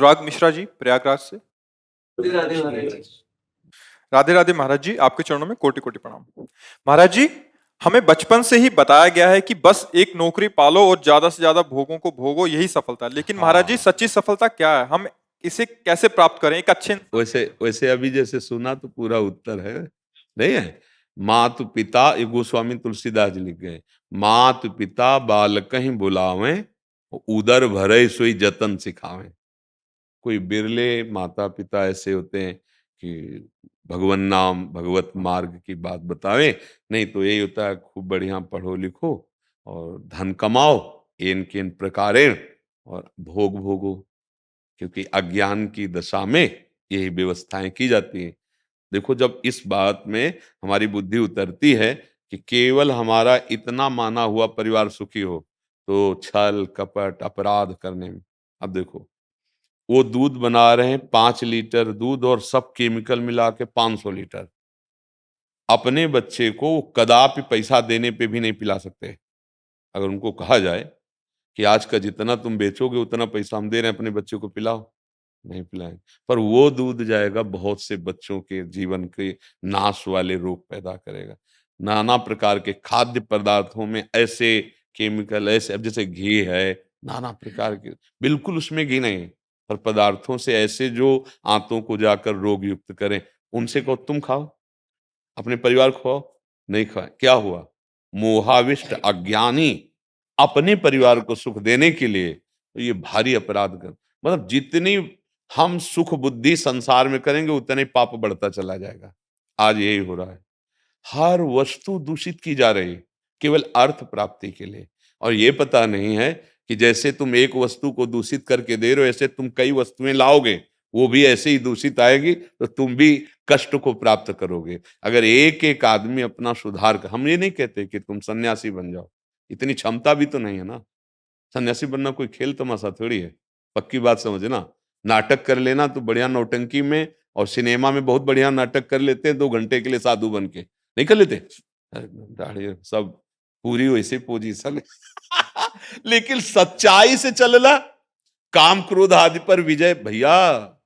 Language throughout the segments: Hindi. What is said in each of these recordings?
अनुराग मिश्रा जी प्रयागराज से। राधे महाराज। राधे राधे महाराज जी, आपके चरणों में कोटि कोटि प्रणाम। महाराज जी, हमें बचपन से ही बताया गया है कि बस एक नौकरी पालो और ज्यादा से ज्यादा भोगों को भोगो, यही सफलता है। लेकिन महाराज जी, हाँ, सच्ची सफलता क्या है? हम इसे कैसे प्राप्त करें एक अच्छे इंसान? वैसे वैसे अभी जैसे सुना तो पूरा उत्तर है, नहीं है? मातु पिता, ये गोस्वामी तुलसीदास जी लिख गए, मातु पिता बालकहि बुलावें, उदर भरे सोई जतन सिखावें। कोई बिरले माता पिता ऐसे होते हैं कि भगवन नाम भगवत मार्ग की बात बतावें, नहीं तो यही होता है खूब बढ़िया पढ़ो लिखो और धन कमाओ इन किन प्रकारेण और भोग भोगो, क्योंकि अज्ञान की दशा में यही व्यवस्थाएं की जाती हैं। देखो, जब इस बात में हमारी बुद्धि उतरती है कि केवल हमारा इतना माना हुआ परिवार सुखी हो, तो छल कपट अपराध करने में, अब देखो वो दूध बना रहे हैं 5 लीटर दूध और सब केमिकल मिला के 500 लीटर, अपने बच्चे को कदापि पैसा देने पे भी नहीं पिला सकते। अगर उनको कहा जाए कि आज का जितना तुम बेचोगे उतना पैसा हम दे रहे हैं, अपने बच्चे को पिलाओ, नहीं पिलाएंगे। पर वो दूध जाएगा बहुत से बच्चों के जीवन के नाश वाले रोग पैदा करेगा। नाना प्रकार के खाद्य पदार्थों में ऐसे केमिकल, ऐसे, अब जैसे घी है, नाना प्रकार के, बिल्कुल उसमें घी नहीं, पर पदार्थों से ऐसे जो आंतों को जाकर रोग युक्त करें, उनसे कहो तुम खाओ, अपने परिवार को खाओ, नहीं खाए, क्या हुआ? मोहाविष्ट अज्ञानी अपने परिवार को सुख देने के लिए तो ये भारी अपराध कर, मतलब जितनी हम सुख बुद्धि संसार में करेंगे उतना ही पाप बढ़ता चला जाएगा। आज यही हो रहा है, हर वस्तु दूषित की जा रही है केवल अर्थ प्राप्ति के लिए, और ये पता नहीं है कि जैसे तुम एक वस्तु को दूषित करके दे रहे हो, ऐसे तुम कई वस्तुएं लाओगे, वो भी ऐसे ही दूषित आएगी, तो तुम भी कष्ट को प्राप्त करोगे। अगर एक एक आदमी अपना सुधार कर, हम ये नहीं कहते कि तुम सन्यासी बन जाओ, इतनी क्षमता भी तो नहीं है ना। सन्यासी बनना कोई खेल तमाशा थोड़ी है, पक्की बात समझना। नाटक कर लेना तो बढ़िया, नौटंकी में और सिनेमा में बहुत बढ़िया नाटक कर लेते हैं 2 घंटे के लिए साधु बन के, नहीं कर लेते? दाढ़ी सब पूरी वैसे पोजीशन लेकिन सच्चाई से चलना, काम क्रोध आदि पर विजय, भैया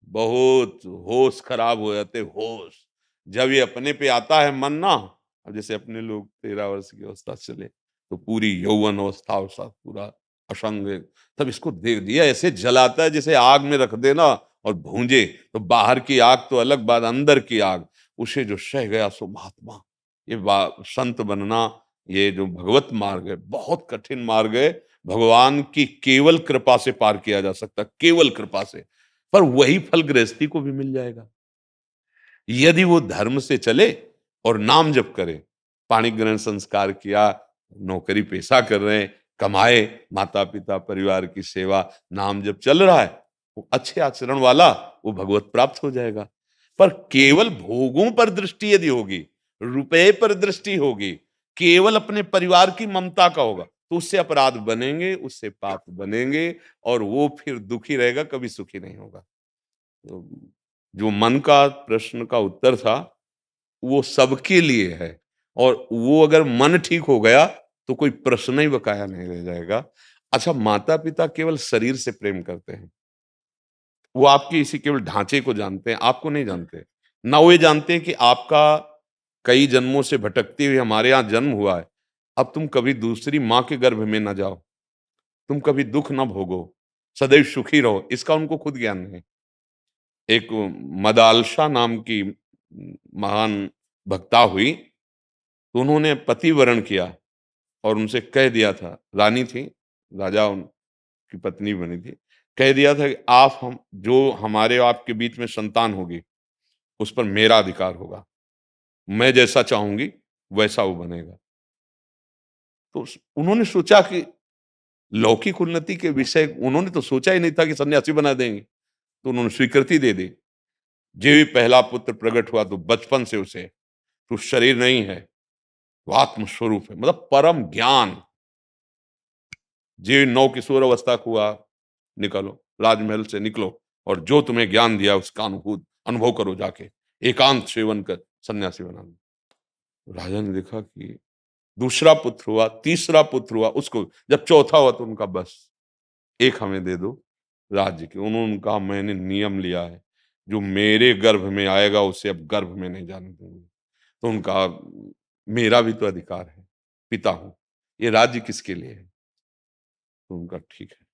बहुत होश खराब हो जाते, होश जब ये अपने पे आता है मन ना। अब जैसे अपने लोग 13 वर्ष की अवस्था से चले तो पूरी यौवन अवस्था अवस्था पूरा असंग, तब इसको देख दिया ऐसे जलाता है जैसे आग में रख देना और भूंजे, तो बाहर की आग तो अलग बात, अंदर की आग, उसे जो सह गया सो महात्मा। ये संत बनना, ये जो भगवत मार्ग है बहुत कठिन मार्ग है, भगवान की केवल कृपा से पार किया जा सकता, केवल कृपा से। पर वही फल गृहस्थी को भी मिल जाएगा यदि वो धर्म से चले और नाम जप करे। पाणी ग्रहण संस्कार किया, नौकरी पेशा कर रहे हैं, कमाए, माता पिता परिवार की सेवा, नाम जप चल रहा है, वो अच्छे आचरण वाला, वो भगवत प्राप्त हो जाएगा। पर केवल भोगों पर दृष्टि यदि होगी, रुपए पर दृष्टि होगी, केवल अपने परिवार की ममता का होगा, तो उससे अपराध बनेंगे, उससे पाप बनेंगे, और वो फिर दुखी रहेगा, कभी सुखी नहीं होगा। तो जो मन का प्रश्न का उत्तर था वो सबके लिए है, और वो अगर मन ठीक हो गया तो कोई प्रश्न ही बकाया नहीं रह जाएगा। अच्छा, माता पिता केवल शरीर से प्रेम करते हैं, वो आपके इसी केवल ढांचे को जानते हैं, आपको नहीं जानते। ना वो ये जानते हैं कि आपका कई जन्मों से भटकते हुए हमारे यहाँ जन्म हुआ है, अब तुम कभी दूसरी माँ के गर्भ में ना जाओ, तुम कभी दुख ना भोगो, सदैव सुखी रहो, इसका उनको खुद ज्ञान नहीं। एक मदालसा नाम की महान भक्ता हुई, तो उन्होंने पति वरण किया और उनसे कह दिया था, रानी थी, राजा उनकी पत्नी बनी थी, कह दिया था कि आप हम जो हमारे आपके बीच में संतान होगी उस पर मेरा अधिकार होगा, मैं जैसा चाहूंगी वैसा वो बनेगा। तो उन्होंने सोचा कि लौकिक उन्नति के विषय, उन्होंने तो सोचा ही नहीं था कि सन्यासी बना देंगे, तो उन्होंने स्वीकृति दे दी। जो भी पहला पुत्र प्रकट हुआ तो बचपन से उसे, तो शरीर नहीं है, वो आत्म स्वरूप है, मतलब परम ज्ञान। जे नौ किशोर अवस्था को हुआ, निकलो राजमहल से, निकलो और जो तुम्हें ज्ञान दिया उसका अनुभव करो, जाके एकांत सेवन कर सन्यासी बना दो। राजा ने देखा कि दूसरा पुत्र हुआ, तीसरा पुत्र हुआ, उसको जब चौथा हुआ तो उनका बस एक हमें दे दो। राज्य के। उन्होंने कहा मैंने नियम लिया है, जो मेरे गर्भ में आएगा उसे अब गर्भ में नहीं जाने दूंगी। तो उनका मेरा भी तो अधिकार है, पिता हूं, ये राज्य किसके लिए है? तो उनका ठीक है।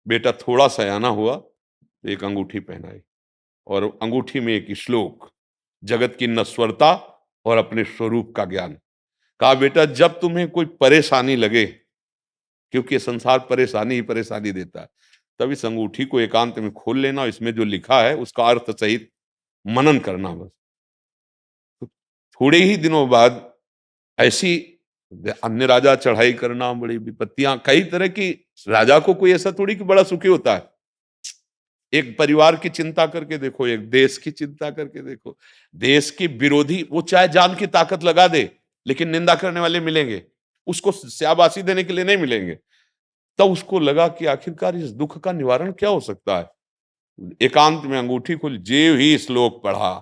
बेटा थोड़ा सयाना हुआ तो एक अंगूठी पहनाई, और अंगूठी में एक श्लोक, जगत की नश्वरता और अपने स्वरूप का ज्ञान। कहा बेटा जब तुम्हें कोई परेशानी लगे, क्योंकि ये संसार परेशानी ही परेशानी देता है, तब इस अंगूठी को एकांत में खोल लेना, इसमें जो लिखा है उसका अर्थ सहित मनन करना बस। तो थोड़े ही दिनों बाद ऐसी अन्य राजा चढ़ाई करना, बड़ी विपत्तियां, कई तरह की, राजा को कोई ऐसा थोड़ी कि बड़ा सुखी होता है। एक परिवार की चिंता करके देखो, एक देश की चिंता करके देखो। देश के विरोधी वो चाहे जान की ताकत लगा दे, लेकिन निंदा करने वाले मिलेंगे, उसको शाबाशी देने के लिए नहीं मिलेंगे। तब उसको लगा कि आखिरकार इस दुख का निवारण क्या हो सकता है। एकांत में अंगूठी खोली, जेव ही श्लोक पढ़ा,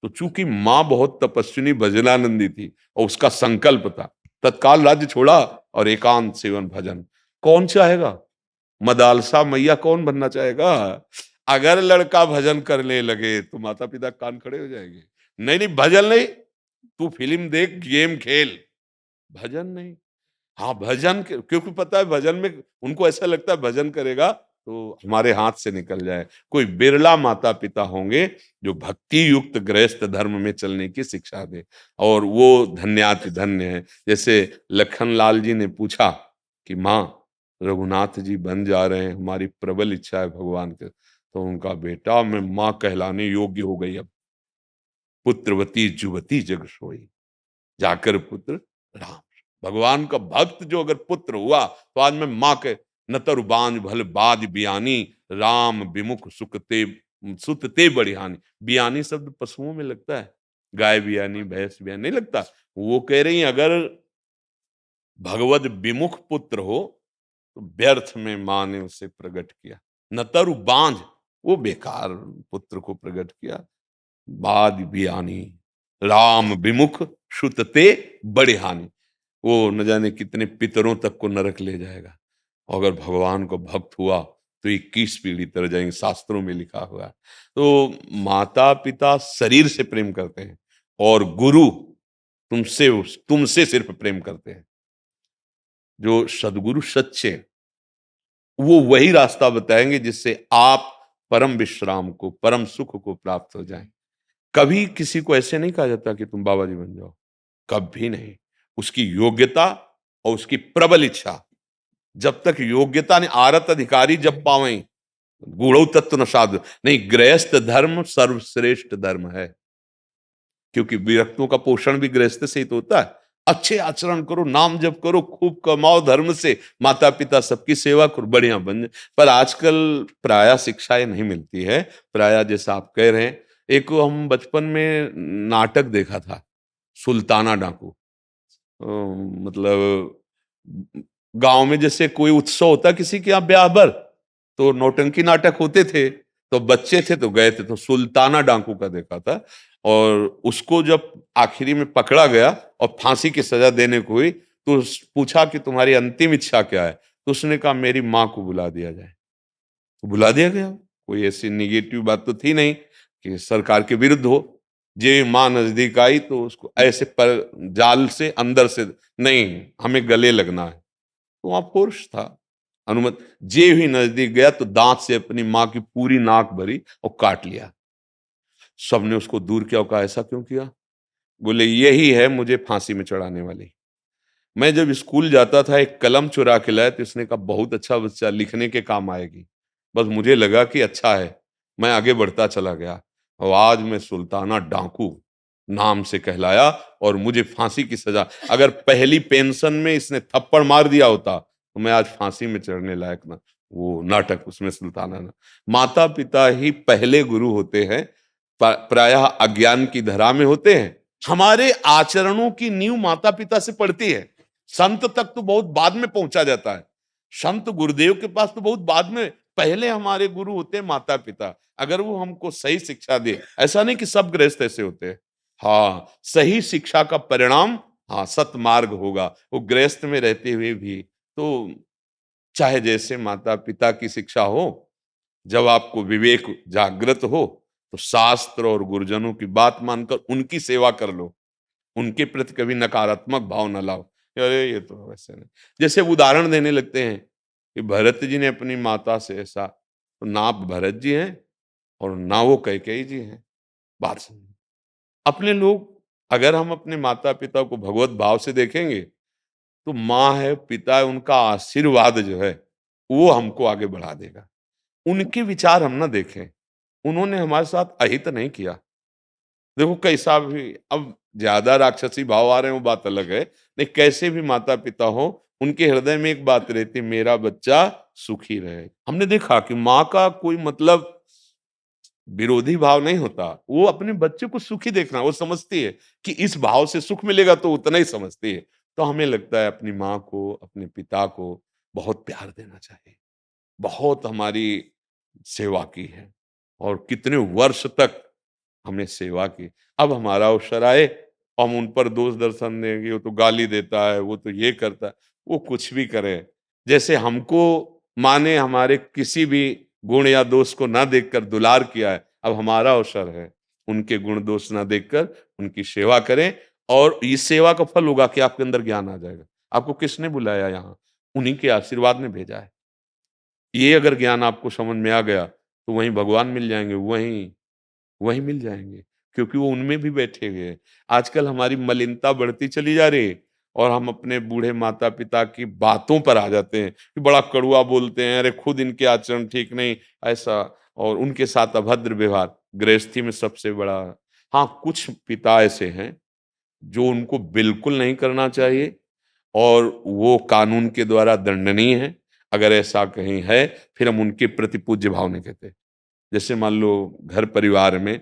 तो चूंकि मां बहुत तपस्विनी भजनानंदी थी और उसका संकल्प था, तत्काल राज्य छोड़ा और एकांत सेवन भजन। कौन चाहेगा? मदालसा मैया कौन बनना चाहेगा? अगर लड़का भजन करने लगे तो माता पिता कान खड़े हो जाएंगे। नहीं नहीं, भजन नहीं, तू फिल्म देख, गेम खेल, भजन नहीं। हाँ भजन क्योंकि पता है भजन में उनको ऐसा लगता है भजन करेगा तो हमारे हाथ से निकल जाए। कोई बिरला माता पिता होंगे जो भक्ति युक्त गृहस्थ धर्म में चलने की शिक्षा दे, और वो धन्याति धन्य है। जैसे लखनलाल जी ने पूछा कि माँ रघुनाथ जी बन जा रहे हैं, हमारी प्रबल इच्छा है भगवान के। तो उनका बेटा मैं माँ कहलाने योग्य हो गई अब, पुत्रवती जुवती जग सोई, जाकर पुत्र राम। भगवान का भक्त जो अगर पुत्र हुआ तो आज मैं माँ के नतर बांझ भल बाज बियानी, राम विमुख सुखते सुतते बढ़ियानी। बियानी शब्द पशुओं में लगता है, गाय बियानी भैंस बियानी नहीं लगता। वो कह रही अगर भगवत विमुख पुत्र हो तो व्यर्थ में माँ ने उसे प्रकट किया। नतरु बांझ, वो बेकार पुत्र को प्रकट किया। बाद बियानी, राम विमुख सुतते बड़े हानि, वो न जाने कितने पितरों तक को नरक ले जाएगा। अगर भगवान को भक्त हुआ तो 21 पीढ़ी तर जाएंगे, शास्त्रों में लिखा हुआ है। तो माता पिता शरीर से प्रेम करते हैं और गुरु तुमसे सिर्फ प्रेम करते हैं। जो सदगुरु सच्चे, वो वही रास्ता बताएंगे जिससे आप परम विश्राम को, परम सुख को प्राप्त हो जाएं। कभी किसी को ऐसे नहीं कहा जाता कि तुम बाबा जी बन जाओ, कभी नहीं। उसकी योग्यता और उसकी प्रबल इच्छा, जब तक योग्यता ने आरत अधिकारी जब पावें, गूढ़ तत्व न साधु नहीं। गृहस्थ धर्म सर्वश्रेष्ठ धर्म है, क्योंकि विरक्तों का पोषण भी गृहस्थ से ही तो होता है। अच्छे आचरण करो, नाम जप करो, खूब कमाओ धर्म से, माता पिता सबकी सेवा करो, बढ़िया बन जाए। पर आजकल प्राय शिक्षाएं नहीं मिलती है। प्राय जैसा आप कह रहे हैं, एक हम बचपन में नाटक देखा था, सुल्ताना डाकू। मतलब गांव में जैसे कोई उत्सव होता किसी के यहाँ ब्याह भर, तो नौटंकी नाटक होते थे, तो बच्चे थे तो गए थे, तो सुल्ताना डाकू का देखा था। और उसको जब आखिरी में पकड़ा गया और फांसी की सजा देने को हुई, तो पूछा कि तुम्हारी अंतिम इच्छा क्या है? तो उसने कहा मेरी माँ को बुला दिया जाए। तो बुला दिया गया। कोई ऐसी निगेटिव बात तो थी नहीं कि सरकार के विरुद्ध हो। जे माँ नजदीक आई तो उसको ऐसे पर जाल से अंदर से, नहीं हमें गले लगना है। तो वहां फोर्स था, अनुमति। जे ही नजदीक गया तो दांत से अपनी माँ की पूरी नाक भरी और काट लिया। सबने उसको दूर किया, कहा ऐसा क्यों किया? बोले यही है मुझे फांसी में चढ़ाने वाली। मैं जब स्कूल जाता था एक कलम चुरा के लाया, तो इसने कहा बहुत अच्छा बच्चा, लिखने के काम आएगी। बस मुझे लगा कि अच्छा है, मैं आगे बढ़ता चला गया और आज मैं सुल्ताना डाकू नाम से कहलाया और मुझे फांसी की सजा। अगर पहली पेंशन में इसने थप्पड़ मार दिया होता तो मैं आज फांसी में चढ़ने लायक ना। वो नाटक उसमें सुल्ताना ना, माता पिता ही पहले गुरु होते हैं, प्रायः अज्ञान की धरा में होते हैं। हमारे आचरणों की नींव माता पिता से पड़ती है। संत तक तो बहुत बाद में पहुंचा जाता है, संत गुरुदेव के पास तो बहुत बाद में। पहले हमारे गुरु होते हैं माता पिता, अगर वो हमको सही शिक्षा दे। ऐसा नहीं कि सब गृहस्थ ऐसे होते हैं। हाँ, सही शिक्षा का परिणाम हाँ सतमार्ग होगा। वो गृहस्थ में रहते हुए भी तो चाहे जैसे माता पिता की शिक्षा हो, जब आपको विवेक जागृत हो तो शास्त्र और गुरुजनों की बात मानकर उनकी सेवा कर लो। उनके प्रति कभी नकारात्मक भाव न लाओ कि अरे ये तो वैसे नहीं। जैसे उदाहरण देने लगते हैं कि भरत जी ने अपनी माता से ऐसा, तो ना आप भरत जी हैं और ना वो कैकेयी जी हैं। बात समझो। अपने लोग, अगर हम अपने माता पिता को भगवत भाव से देखेंगे तो माँ है, पिता है, उनका आशीर्वाद जो है वो हमको आगे बढ़ा देगा। उनके विचार हम ना देखें, उन्होंने हमारे साथ अहित नहीं किया। देखो कैसा भी अब ज्यादा राक्षसी भाव आ रहे हैं वो बात अलग है, नहीं कैसे भी माता पिता हो उनके हृदय में एक बात रहती है, मेरा बच्चा सुखी रहे। हमने देखा कि माँ का कोई मतलब विरोधी भाव नहीं होता, वो अपने बच्चे को सुखी देखना, वो समझती है कि इस भाव से सुख मिलेगा तो उतना ही समझती है। तो हमें लगता है अपनी माँ को, अपने पिता को बहुत प्यार देना चाहिए। बहुत हमारी सेवा की है और कितने वर्ष तक हमने सेवा की। अब हमारा अवसर आए और हम उन पर दोष दर्शन देंगे, वो तो गाली देता है, वो तो ये करता है, वो कुछ भी करे। जैसे हमको माँ ने हमारे किसी भी गुण या दोष को ना देखकर दुलार किया है, अब हमारा अवसर है उनके गुण दोष ना देखकर उनकी सेवा करें। और इस सेवा का फल होगा कि आपके अंदर ज्ञान आ जाएगा। आपको किसने बुलाया यहाँ? उन्हीं के आशीर्वाद ने भेजा है। ये अगर ज्ञान आपको समझ में आ गया तो वहीं भगवान मिल जाएंगे, वहीं वहीं मिल जाएंगे, क्योंकि वो उनमें भी बैठे हुए हैं। आजकल हमारी मलिनता बढ़ती चली जा रही है और हम अपने बूढ़े माता पिता की बातों पर आ जाते हैं कि बड़ा कड़वा बोलते हैं, अरे खुद इनके आचरण ठीक नहीं, ऐसा, और उनके साथ अभद्र व्यवहार गृहस्थी में सबसे बड़ा। हाँ, कुछ पिता ऐसे हैं जो उनको बिल्कुल नहीं करना चाहिए और वो कानून के द्वारा दंडनीय है। अगर ऐसा कहीं है फिर हम उनके प्रति पूज्य भाव नहीं कहते। जैसे मान लो घर परिवार में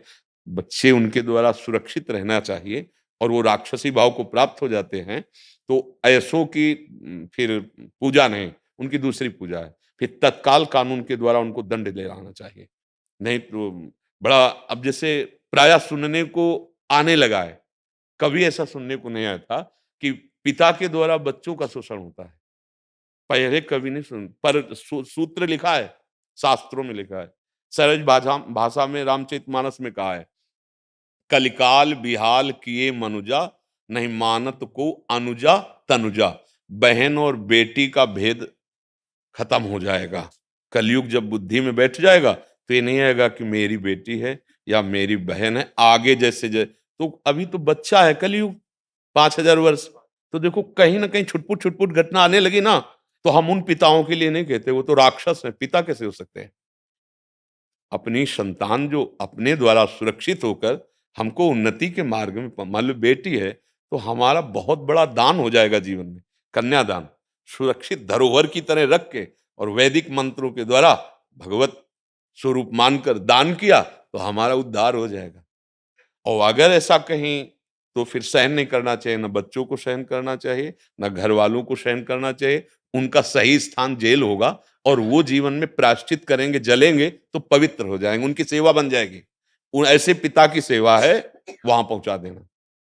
बच्चे, उनके द्वारा सुरक्षित रहना चाहिए और वो राक्षसी भाव को प्राप्त हो जाते हैं तो ऐसों की फिर पूजा नहीं, उनकी दूसरी पूजा है। फिर तत्काल कानून के द्वारा उनको दंड ले आना चाहिए। नहीं तो बड़ा, अब जैसे प्रायः सुनने को आने लगा है, कभी ऐसा सुनने को नहीं आया था कि पिता के द्वारा बच्चों का शोषण होता है। पहले कभी नहीं सुन, पर सूत्र लिखा है, शास्त्रों में लिखा है। सहज भाषा भाषा में रामचरितमानस में कहा है, कलिकाल बिहाल किए मनुजा, नहीं मानत को अनुजा तनुजा। बहन और बेटी का भेद खत्म हो जाएगा। कलयुग जब बुद्धि में बैठ जाएगा तो ये नहीं आएगा कि मेरी बेटी है या मेरी बहन है। आगे जैसे तो अभी तो बच्चा है कलयुग, 5000 वर्ष। तो देखो कहीं ना कहीं छुटपुट छुटपुट घटना आने लगी ना, तो हम उन पिताओं के लिए नहीं कहते, वो तो राक्षस है, पिता कैसे हो सकते हैं? अपनी संतान जो अपने द्वारा सुरक्षित होकर हमको उन्नति के मार्ग में, मान लो बेटी है तो हमारा बहुत बड़ा दान हो जाएगा जीवन में, कन्यादान। सुरक्षित धरोहर की तरह रख के और वैदिक मंत्रों के द्वारा भगवत स्वरूप मानकर दान किया तो हमारा उद्धार हो जाएगा। और अगर ऐसा कहीं, तो फिर सहन नहीं करना चाहिए, ना बच्चों को सहन करना चाहिए, ना घर वालों को सहन करना चाहिए। उनका सही स्थान जेल होगा और वो जीवन में प्रायश्चित करेंगे, जलेंगे तो पवित्र हो जाएंगे, उनकी सेवा बन जाएगी। उन ऐसे पिता की सेवा है वहां पहुंचा देना,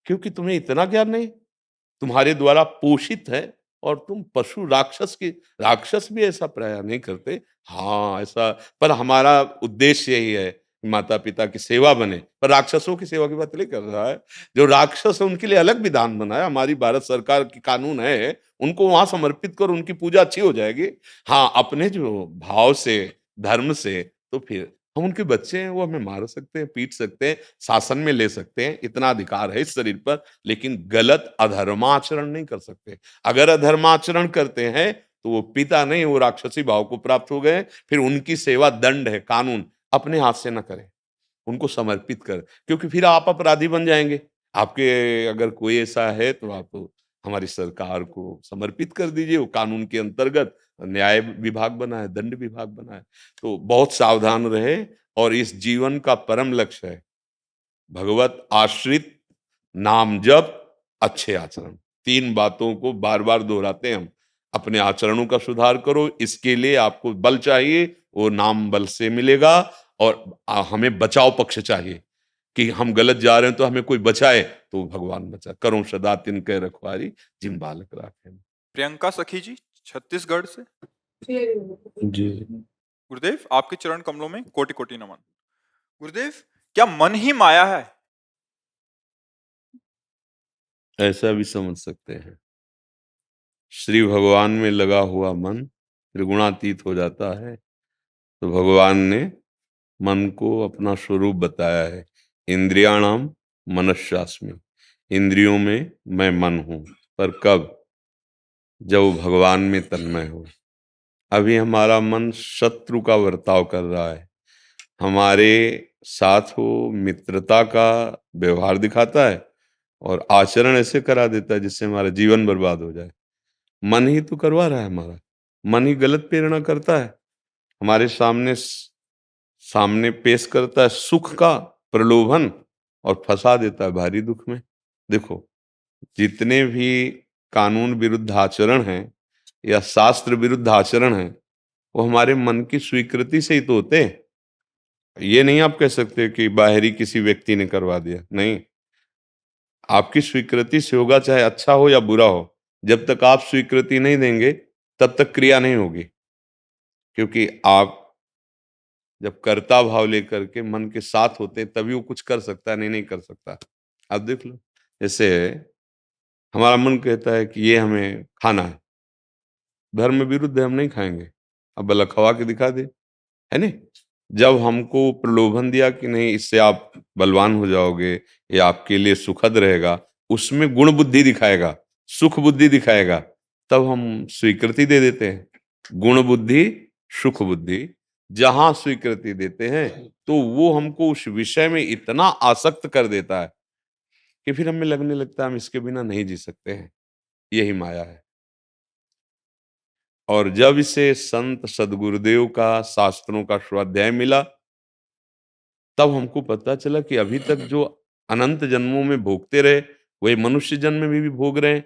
क्योंकि तुम्हें इतना ज्ञान नहीं, तुम्हारे द्वारा पोषित है और तुम पशु राक्षस की, राक्षस भी ऐसा प्राय नहीं करते। हाँ ऐसा, पर हमारा उद्देश्य यही है कि माता पिता की सेवा बने, पर राक्षसों की सेवा की बात नहीं कर रहा है। जो राक्षस है उनके लिए अलग विधान बना है, हमारी भारत सरकार की कानून है, उनको वहां समर्पित कर उनकी पूजा अच्छी हो जाएगी। हाँ, अपने जो भाव से, धर्म से, तो फिर हम उनके बच्चे हैं, वो हमें मार सकते हैं, पीट सकते हैं, शासन में ले सकते हैं, इतना अधिकार है इस शरीर पर, लेकिन गलत अधर्माचरण नहीं कर सकते। अगर अधर्माचरण करते हैं तो वो पिता नहीं, वो राक्षसी भाव को प्राप्त हो गए। फिर उनकी सेवा दंड है, कानून, अपने हाथ से ना करें, उनको समर्पित कर, क्योंकि फिर आप अपराधी बन जाएंगे। आपके अगर कोई ऐसा है तो आप हमारी सरकार को समर्पित कर दीजिए, वो कानून के अंतर्गत न्याय विभाग बना है, दंड विभाग बना है। तो बहुत सावधान रहे और इस जीवन का परम लक्ष्य है भगवत आश्रित, नाम जप, अच्छे आचरण। 3 बातों को बार-बार दोहराते हैं हम। अपने आचरणों का सुधार करो, इसके लिए आपको बल चाहिए, वो नाम बल से मिलेगा। और हमें बचाव पक्ष चाहिए कि हम गलत जा रहे हैं तो हमें कोई बचाए, तो भगवान बचा। करो सदा तिनके रखवारी, जिन बालक राखे। प्रियंका सखी जी छत्तीसगढ़ से। जी। गुरुदेव आपके चरण कमलों में कोटि कोटि नमन। गुरुदेव, क्या मन ही माया है? ऐसा भी समझ सकते हैं। श्री भगवान में लगा हुआ मन त्रिगुणातीत हो जाता है, तो भगवान ने मन को अपना स्वरूप बताया है। इंद्रियाणाम मनस्यास्मि, इंद्रियों में मैं मन हूं। पर कब? जब वो भगवान में तन्मय हो। अभी हमारा मन शत्रु का बर्ताव कर रहा है, हमारे साथ वो मित्रता का व्यवहार दिखाता है और आचरण ऐसे करा देता है जिससे हमारा जीवन बर्बाद हो जाए। मन ही तो करवा रहा है हमारा, मन ही गलत प्रेरणा करता है, हमारे सामने पेश करता है सुख का प्रलोभन और फंसा देता है भारी दुख में। देखो, जितने भी कानून विरुद्ध आचरण हैं या शास्त्र विरुद्ध आचरण हैं, वो हमारे मन की स्वीकृति से ही तो होते हैं। ये नहीं आप कह सकते कि बाहरी किसी व्यक्ति ने करवा दिया, नहीं, आपकी स्वीकृति से होगा, चाहे अच्छा हो या बुरा हो। जब तक आप स्वीकृति नहीं देंगे तब तक क्रिया नहीं होगी, क्योंकि आप जब कर्ता भाव लेकर के मन के साथ होते हैं तभी वो कुछ कर सकता है, नहीं नहीं कर सकता। आप देख लो, जैसे हमारा मन कहता है कि ये हमें खाना है, धर्म विरुद्ध है, हम नहीं खाएंगे, अब भला खवा के दिखा दे, है नहीं। जब हमको प्रलोभन दिया कि नहीं, इससे आप बलवान हो जाओगे, ये आपके लिए सुखद रहेगा, उसमें गुण बुद्धि दिखाएगा, सुख बुद्धि दिखाएगा, तब हम स्वीकृति दे देते हैं। गुण बुद्धि, सुख बुद्धि, जहां स्वीकृति देते हैं तो वो हमको उस विषय में इतना आसक्त कर देता है कि फिर हमें लगने लगता है हम इसके बिना नहीं जी सकते हैं। यही माया है। और जब इसे संत सदगुरुदेव का, शास्त्रों का स्वाध्याय मिला, तब हमको पता चला कि अभी तक जो अनंत जन्मों में भोगते रहे, वही मनुष्य जन्म में भी भोग रहे हैं,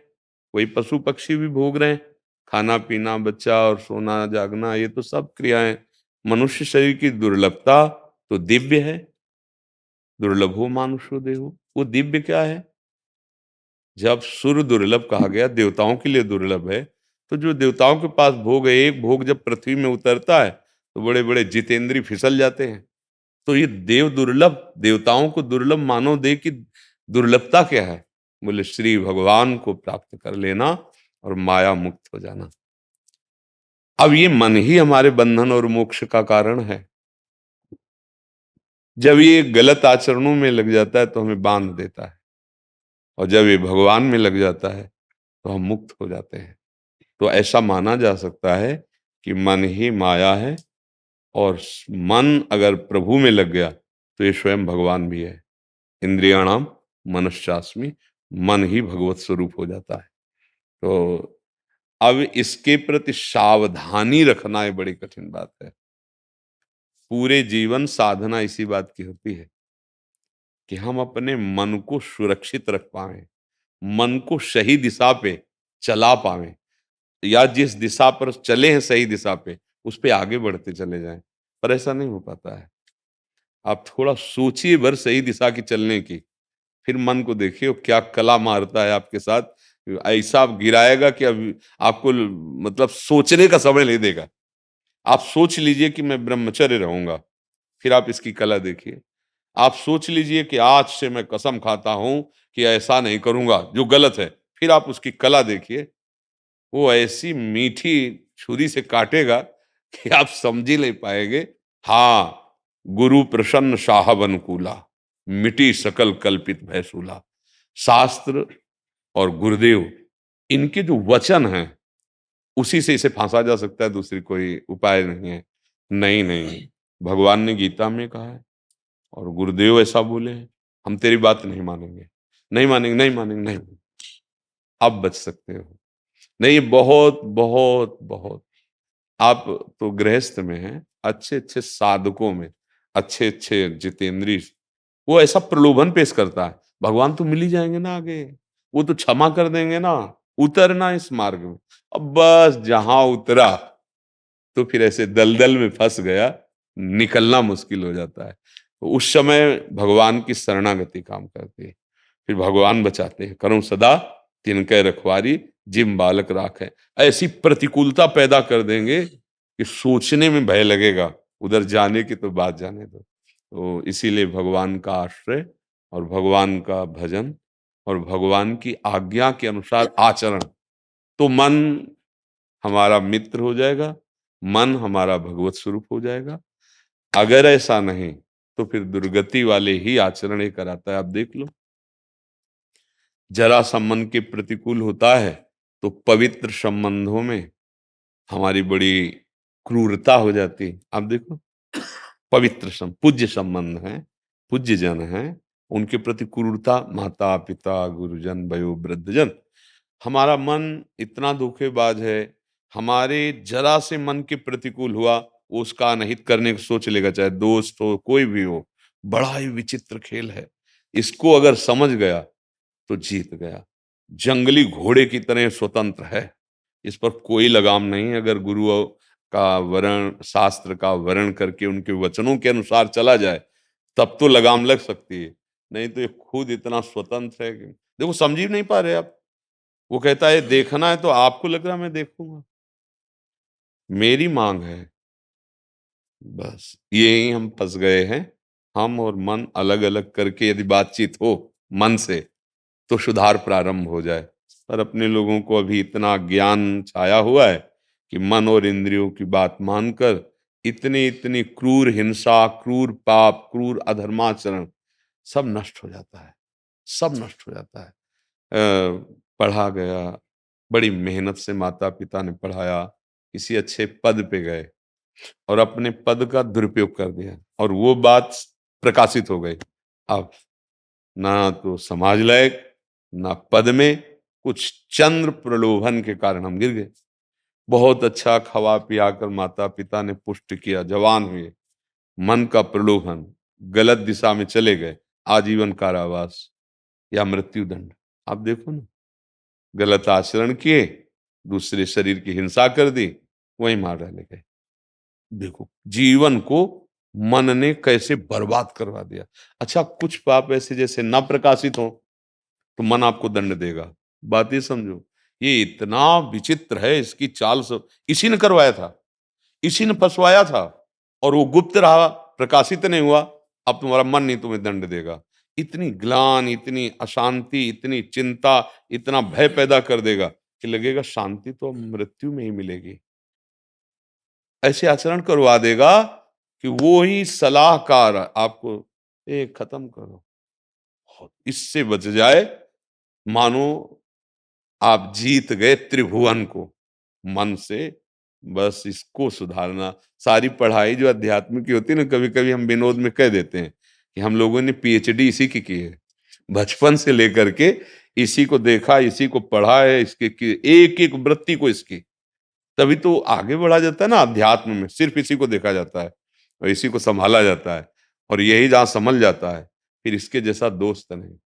वही पशु पक्षी भी भोग रहे हैं। खाना पीना, बच्चा और सोना जागना, ये तो सब क्रियाएं। मनुष्य शरीर की दुर्लभता तो दिव्य है। दुर्लभो मानुषो देहो, वो दिव्य क्या है? जब सुर दुर्लभ कहा गया, देवताओं के लिए दुर्लभ है, तो जो देवताओं के पास भोग है, एक भोग जब पृथ्वी में उतरता है तो बड़े बड़े जितेंद्री फिसल जाते हैं। तो ये देव दुर्लभ, देवताओं को दुर्लभ मानव देह की दुर्लभता क्या है? बोले श्री भगवान को प्राप्त कर लेना और माया मुक्त हो जाना। अब ये मन ही हमारे बंधन और मोक्ष का कारण है। जब ये गलत आचरणों में लग जाता है तो हमें बांध देता है, और जब ये भगवान में लग जाता है तो हम मुक्त हो जाते हैं। तो ऐसा माना जा सकता है कि मन ही माया है, और मन अगर प्रभु में लग गया तो ये स्वयं भगवान भी है। इंद्रियाणाम मनश्चास्मि, मन ही भगवत स्वरूप हो जाता है। तो अब इसके प्रति सावधानी रखना ये बड़ी कठिन बात है। पूरे जीवन साधना इसी बात की होती है कि हम अपने मन को सुरक्षित रख पाएं, मन को सही दिशा पे चला पाएं, या जिस दिशा पर चले हैं सही दिशा पे, उस पे आगे बढ़ते चले जाएं। पर ऐसा नहीं हो पाता है। आप थोड़ा सोचिए भर सही दिशा की चलने की, फिर मन को देखिए वो क्या कला मारता है आपके साथ। ऐसा आप गिराएगा कि अब आपको मतलब सोचने का समय नहीं देगा। आप सोच लीजिए कि मैं ब्रह्मचर्य रहूंगा, फिर आप इसकी कला देखिए। आप सोच लीजिए कि आज से मैं कसम खाता हूं कि ऐसा नहीं करूंगा जो गलत है, फिर आप उसकी कला देखिए। वो ऐसी मीठी छुरी से काटेगा कि आप समझ ही नहीं पाएंगे। हाँ, गुरु प्रसन्न साहब अनुकूला, मिटी सकल कल्पित भयसूला। शास्त्र और गुरुदेव, इनके जो वचन हैं, उसी से इसे फांसा जा सकता है, दूसरी कोई उपाय नहीं है। नहीं नहीं, भगवान ने गीता में कहा है और गुरुदेव ऐसा बोले हैं, हम तेरी बात नहीं मानेंगे, नहीं मानेंगे, नहीं मानेंगे, नहीं। आप बच सकते हो। नहीं, बहुत बहुत बहुत, आप तो गृहस्थ में हैं, अच्छे अच्छे साधकों में, अच्छे अच्छे जितेंद्री, वो ऐसा प्रलोभन पेश करता है, भगवान तो मिल ही जाएंगे ना आगे, वो तो क्षमा कर देंगे ना, उतरना इस मार्ग में। अब बस जहां उतरा तो फिर ऐसे दलदल में फंस गया, निकलना मुश्किल हो जाता है। तो उस समय भगवान की शरणागति काम करती है, फिर भगवान बचाते हैं। करूं सदा तिनके रखवारी, जिम बालक राख है। ऐसी प्रतिकूलता पैदा कर देंगे कि सोचने में भय लगेगा, उधर जाने की तो बात जाने दो। तो इसीलिए भगवान का आश्रय और भगवान का भजन और भगवान की आज्ञा के अनुसार आचरण, तो मन हमारा मित्र हो जाएगा, मन हमारा भगवत स्वरूप हो जाएगा। अगर ऐसा नहीं तो फिर दुर्गति वाले ही आचरण ये कराता है। आप देख लो, जरा सा मन के प्रतिकूल होता है तो पवित्र संबंधों में हमारी बड़ी क्रूरता हो जाती है। आप देखो, पूज्य संबंध हैं, पूज्य जन हैं, उनके प्रति क्रूरता, माता पिता गुरुजन वयो वृद्धजन, हमारा मन इतना धोखेबाज है, हमारे जरा से मन के प्रतिकूल हुआ, वो उसका अनहित करने की सोच लेगा, चाहे दोस्त हो कोई भी हो। बड़ा ही विचित्र खेल है। इसको अगर समझ गया तो जीत गया। जंगली घोड़े की तरह स्वतंत्र है, इस पर कोई लगाम नहीं। अगर गुरु का वर्ण, शास्त्र का वर्ण करके उनके वचनों के अनुसार चला जाए तब तो लगाम लग सकती है, नहीं तो ये खुद इतना स्वतंत्र है कि देखो, समझ ही नहीं पा रहे आप। वो कहता है देखना है तो आपको लग रहा मैं देखूंगा, मेरी मांग है। बस यही हम फंस गए हैं। हम और मन अलग अलग करके यदि बातचीत हो मन से तो सुधार प्रारंभ हो जाए। पर अपने लोगों को अभी इतना ज्ञान छाया हुआ है कि मन और इंद्रियों की बात मानकर इतनी इतनी क्रूर हिंसा, क्रूर पाप, क्रूर अधर्माचरण सब नष्ट हो जाता है, सब नष्ट हो जाता है। पढ़ा गया, बड़ी मेहनत से माता पिता ने पढ़ाया, किसी अच्छे पद पे गए और अपने पद का दुरुपयोग कर दिया और वो बात प्रकाशित हो गई। अब ना तो समाज लायक, ना पद में, कुछ चंद्र प्रलोभन के कारण हम गिर गए। बहुत अच्छा खवा पिया कर माता पिता ने पुष्ट किया, जवान हुए, मन का प्रलोभन, गलत दिशा में चले गए, आजीवन कारावास या मृत्यु दंड। आप देखो ना, गलत आचरण किए, दूसरे शरीर की हिंसा कर दी, वहीं मार डाले गए। देखो जीवन को मन ने कैसे बर्बाद करवा दिया। अच्छा, कुछ पाप ऐसे जैसे न प्रकाशित हो तो मन आपको दंड देगा। बात ये समझो, ये इतना विचित्र है, इसकी चाल सब इसी ने करवाया था, इसी ने फंसवाया था, और वो गुप्त रहा, प्रकाशित नहीं हुआ। अब तुम्हारा मन नहीं तुम्हें दंड देगा। इतनी ग्लानि, इतनी अशांति, इतनी चिंता, इतना भय पैदा कर देगा कि लगेगा शांति तो मृत्यु में ही मिलेगी। ऐसे आचरण करवा देगा कि वो ही सलाहकार आपको, खत्म करो, इससे बच जाए, मानो आप जीत गए त्रिभुवन को मन से। बस इसको सुधारना। सारी पढ़ाई जो अध्यात्म की होती है ना, कभी कभी हम विनोद में कह देते हैं कि हम लोगों ने पीएचडी इसी की है। बचपन से लेकर के इसी को देखा, इसी को पढ़ा है, इसके एक एक वृत्ति को इसकी, तभी तो आगे बढ़ा जाता है ना। अध्यात्म में सिर्फ इसी को देखा जाता है और इसी को संभाला जाता है, और यही जहां संभल जाता है फिर इसके जैसा दोस्त नहीं।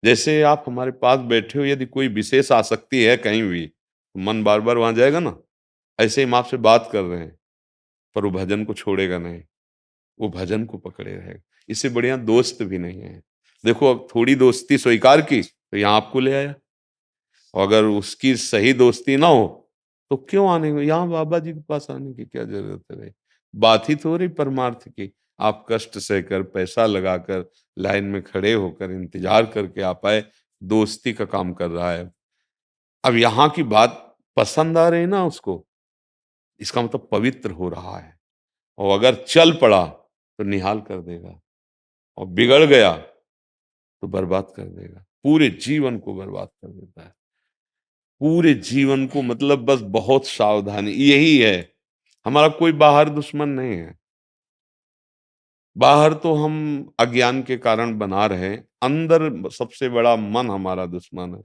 जैसे आप हमारे पास बैठे हो, यदि कोई विशेष आसक्ति है कहीं भी तो मन बार बार वहां जाएगा ना। ऐसे ही हम आपसे बात कर रहे हैं पर वो भजन को छोड़ेगा नहीं, वो भजन को पकड़े रहेगा। इससे बढ़िया दोस्त भी नहीं है। देखो, अब थोड़ी दोस्ती स्वीकार की तो यहाँ आपको ले आया, और अगर उसकी सही दोस्ती ना हो तो क्यों आने को, यहाँ बाबा जी के पास आने की क्या जरूरत है भाई। बात ही तो हो रही परमार्थ की। आप कष्ट सहकर, पैसा लगाकर, लाइन में खड़े होकर इंतजार करके आप आए, दोस्ती का काम कर रहा है। अब यहाँ की बात पसंद आ रही ना उसको, इसका मतलब पवित्र हो रहा है। और अगर चल पड़ा तो निहाल कर देगा, और बिगड़ गया तो बर्बाद कर देगा, पूरे जीवन को बर्बाद कर देता है। पूरे जीवन को, मतलब बस बहुत सावधानी, यही है। हमारा कोई बाहर दुश्मन नहीं है। बाहर तो हम अज्ञान के कारण बना रहे हैं, अंदर सबसे बड़ा मन हमारा दुश्मन है।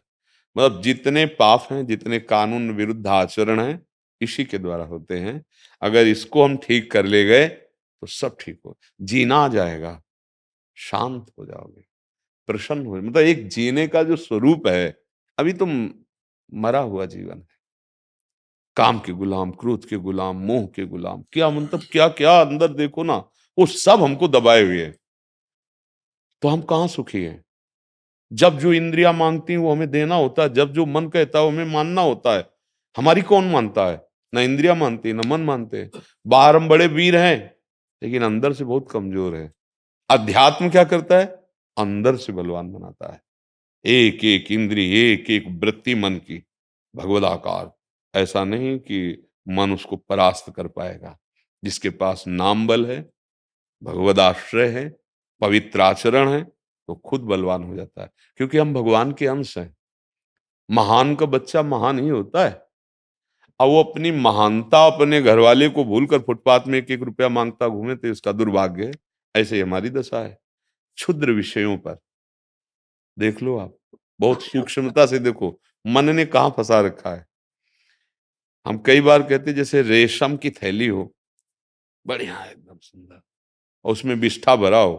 मतलब जितने पाप हैं, जितने कानून विरुद्ध आचरण हैं, इसी के द्वारा होते हैं। अगर इसको हम ठीक कर ले गए तो सब ठीक हो, जीना आ जाएगा, शांत हो जाओगे, प्रसन्न हो, मतलब एक जीने का जो स्वरूप है। अभी तो मरा हुआ जीवन है, काम के गुलाम, क्रोध के गुलाम, मोह के गुलाम, क्या मतलब क्या क्या अंदर देखो ना, वो सब हमको दबाए हुए है। तो हम कहाँ सुखी हैं। जब जो इंद्रियां मांगती हैं वो हमें देना होता है, जब जो मन कहता है वो हमें मानना होता है। हमारी कौन मानता है? ना इंद्रिया मानती, ना मन मानते। बाहर हम बड़े वीर हैं, लेकिन अंदर से बहुत कमजोर है। अध्यात्म क्या करता है? अंदर से बलवान बनाता है। एक एक इंद्रिय, एक एक वृत्ति मन की भगवदाकार। ऐसा नहीं कि मन उसको परास्त कर पाएगा। जिसके पास नाम बल है, भगवद आश्रय है, पवित्र आचरण है, तो खुद बलवान हो जाता है। क्योंकि हम भगवान के अंश हैं। महान का बच्चा महान ही होता है। अब वो अपनी महानता अपने घरवाले को भूलकर फुटपाथ में एक एक रुपया मांगता घूमे तो इसका दुर्भाग्य है। ऐसे ही हमारी दशा है। क्षुद्र विषयों पर देख लो आप, बहुत सूक्ष्मता से देखो मन ने कहाँ फंसा रखा है। हम कई बार कहते जैसे रेशम की थैली हो, बढ़िया एकदम सुंदर, और उसमें विष्ठा भरा हो,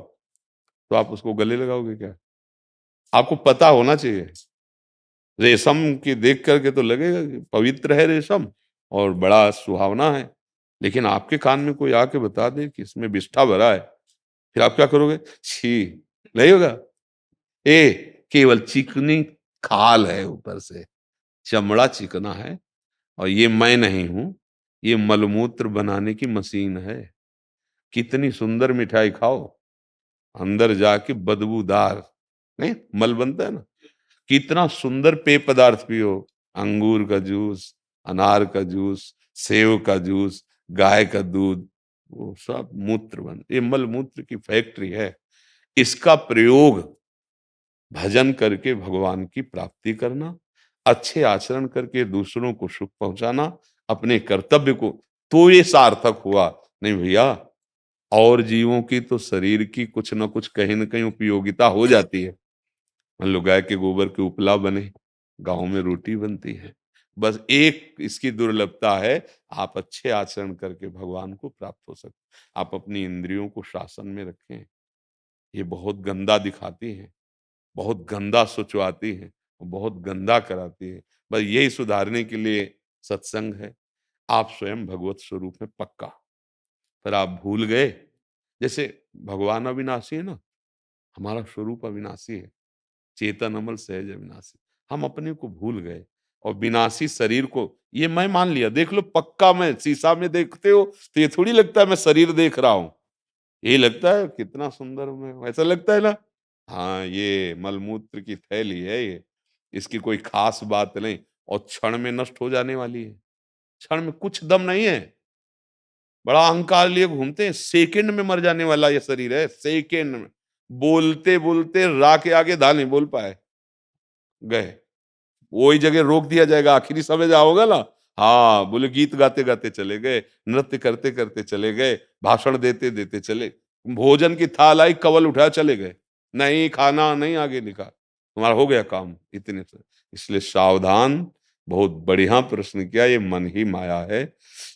तो आप उसको गले लगाओगे क्या? आपको पता होना चाहिए। रेशम की देख करके तो लगेगा कि पवित्र है रेशम और बड़ा सुहावना है, लेकिन आपके कान में कोई आके बता दे कि इसमें विष्ठा भरा है, फिर आप क्या करोगे? छी, नहीं होगा। ए केवल चिकनी खाल है, ऊपर से चमड़ा चिकना है, और ये मैं नहीं हूं, ये मलमूत्र बनाने की मशीन है। कितनी सुंदर मिठाई खाओ, अंदर जाके बदबूदार नहीं मल बनता है ना। कितना सुंदर पेय पदार्थ पियो, अंगूर का जूस, अनार का जूस, सेव का जूस, गाय का दूध, वो सब मूत्र बन, ये मल मूत्र की फैक्ट्री है। इसका प्रयोग भजन करके भगवान की प्राप्ति करना, अच्छे आचरण करके दूसरों को सुख पहुंचाना, अपने कर्तव्य को, तो ये सार्थक हुआ। नहीं भैया, और जीवों की तो शरीर की कुछ ना कुछ कहीं ना कहीं उपयोगिता हो जाती है। मान लो गाय के गोबर के उपला बने, गांव में रोटी बनती है। बस एक इसकी दुर्लभता है, आप अच्छे आचरण करके भगवान को प्राप्त हो सकते। आप अपनी इंद्रियों को शासन में रखें। ये बहुत गंदा दिखाती है, बहुत गंदा सोचवाती है, बहुत गंदा कराती है। बस यही सुधारने के लिए सत्संग है। आप स्वयं भगवत स्वरूप में पक्का, पर आप भूल गए। जैसे भगवान अविनाशी है ना, हमारा स्वरूप अविनाशी है, चेतन अमल सहज अविनाशी। हम अपने को भूल गए और विनाशी शरीर को ये मैं मान लिया। देख लो पक्का, मैं शीशा में देखते हो तो ये थोड़ी लगता है मैं शरीर देख रहा हूं, ये लगता है कितना सुंदर हूं मैं, ऐसा लगता है ना। हाँ, ये मलमूत्र की थैली है ये, इसकी कोई खास बात नहीं, और क्षण में नष्ट हो जाने वाली है। क्षण में कुछ दम नहीं है। बड़ा अहंकार लिए घूमते हैं, सेकंड में मर जाने वाला ये शरीर है, सेकंड में। बोलते बोलते रा के आगे धा नहीं बोल पाए, गए वही जगह रोक दिया जाएगा। आखिरी समय जहाँ होगा ना, हाँ बोले गीत गाते गाते चले गए, नृत्य करते करते चले गए, भाषण देते देते चले, भोजन की थाल आई कवल उठाया चले गए, नहीं खाना नहीं आगे लिखा, तुम्हारा हो गया काम इतने से। इसलिए सावधान। बहुत बढ़िया प्रश्न किया। ये मन ही माया है।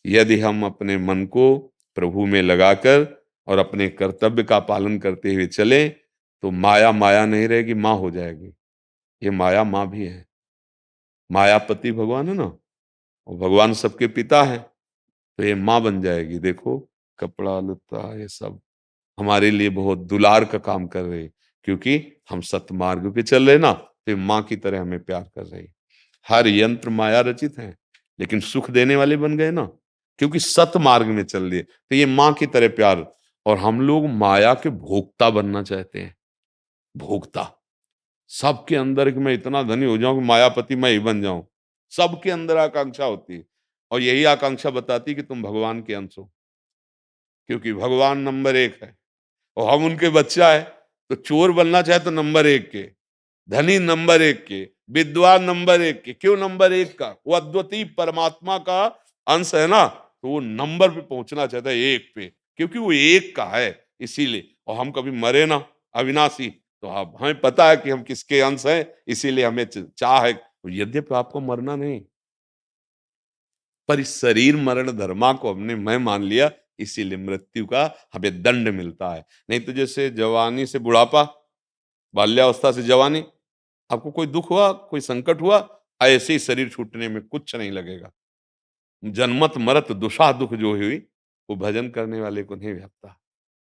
यदि हम अपने मन को प्रभु में लगाकर और अपने कर्तव्य का पालन करते हुए चले, तो माया माया नहीं रहेगी, माँ हो जाएगी। ये माया माँ भी है। मायापति भगवान है ना, और भगवान सबके पिता है, तो ये माँ बन जाएगी। देखो कपड़ा लत्ता ये सब हमारे लिए बहुत दुलार का काम कर रहे, क्योंकि हम सतमार्ग पे चल रहे ना, तो ये माँ की तरह हमें प्यार कर रही। हर यंत्र माया रचित है, लेकिन सुख देने वाले बन गए ना, क्योंकि सत मार्ग में चल दिए, तो ये माँ की तरह प्यार। और हम लोग माया के भोक्ता बनना चाहते हैं। भोक्ता सबके अंदर कि मैं इतना धनी हो जाऊं कि मायापति मैं ही बन जाऊं, सबके अंदर आकांक्षा होती है। और यही आकांक्षा बताती है कि तुम भगवान के अंश हो, क्योंकि भगवान नंबर एक है और हम उनके बच्चा है। तो चोर बनना चाहे तो नंबर एक के, धनी नंबर एक के, विद्वान नंबर एक के। क्यों नंबर एक का? वो अद्वितीय परमात्मा का अंश है ना, तो वो नंबर पे पहुंचना चाहता है, एक पे, क्योंकि वो एक का है इसीलिए। और हम कभी मरे ना, अविनाशी, तो अब हमें पता है कि हम किसके अंश हैं, इसीलिए हमें चाह है। यद्यपि आपको मरना नहीं, पर इस शरीर मरण धर्मा को हमने मैं मान लिया, इसीलिए मृत्यु का हमें दंड मिलता है। नहीं तो जैसे जवानी से बुढ़ापा, बाल्यावस्था से जवानी, आपको कोई दुख हुआ, कोई संकट हुआ, ऐसे ही शरीर छूटने में कुछ नहीं लगेगा। जन्मत मरत दुषा दुख जो हुई, वो भजन करने वाले को नहीं व्यापता।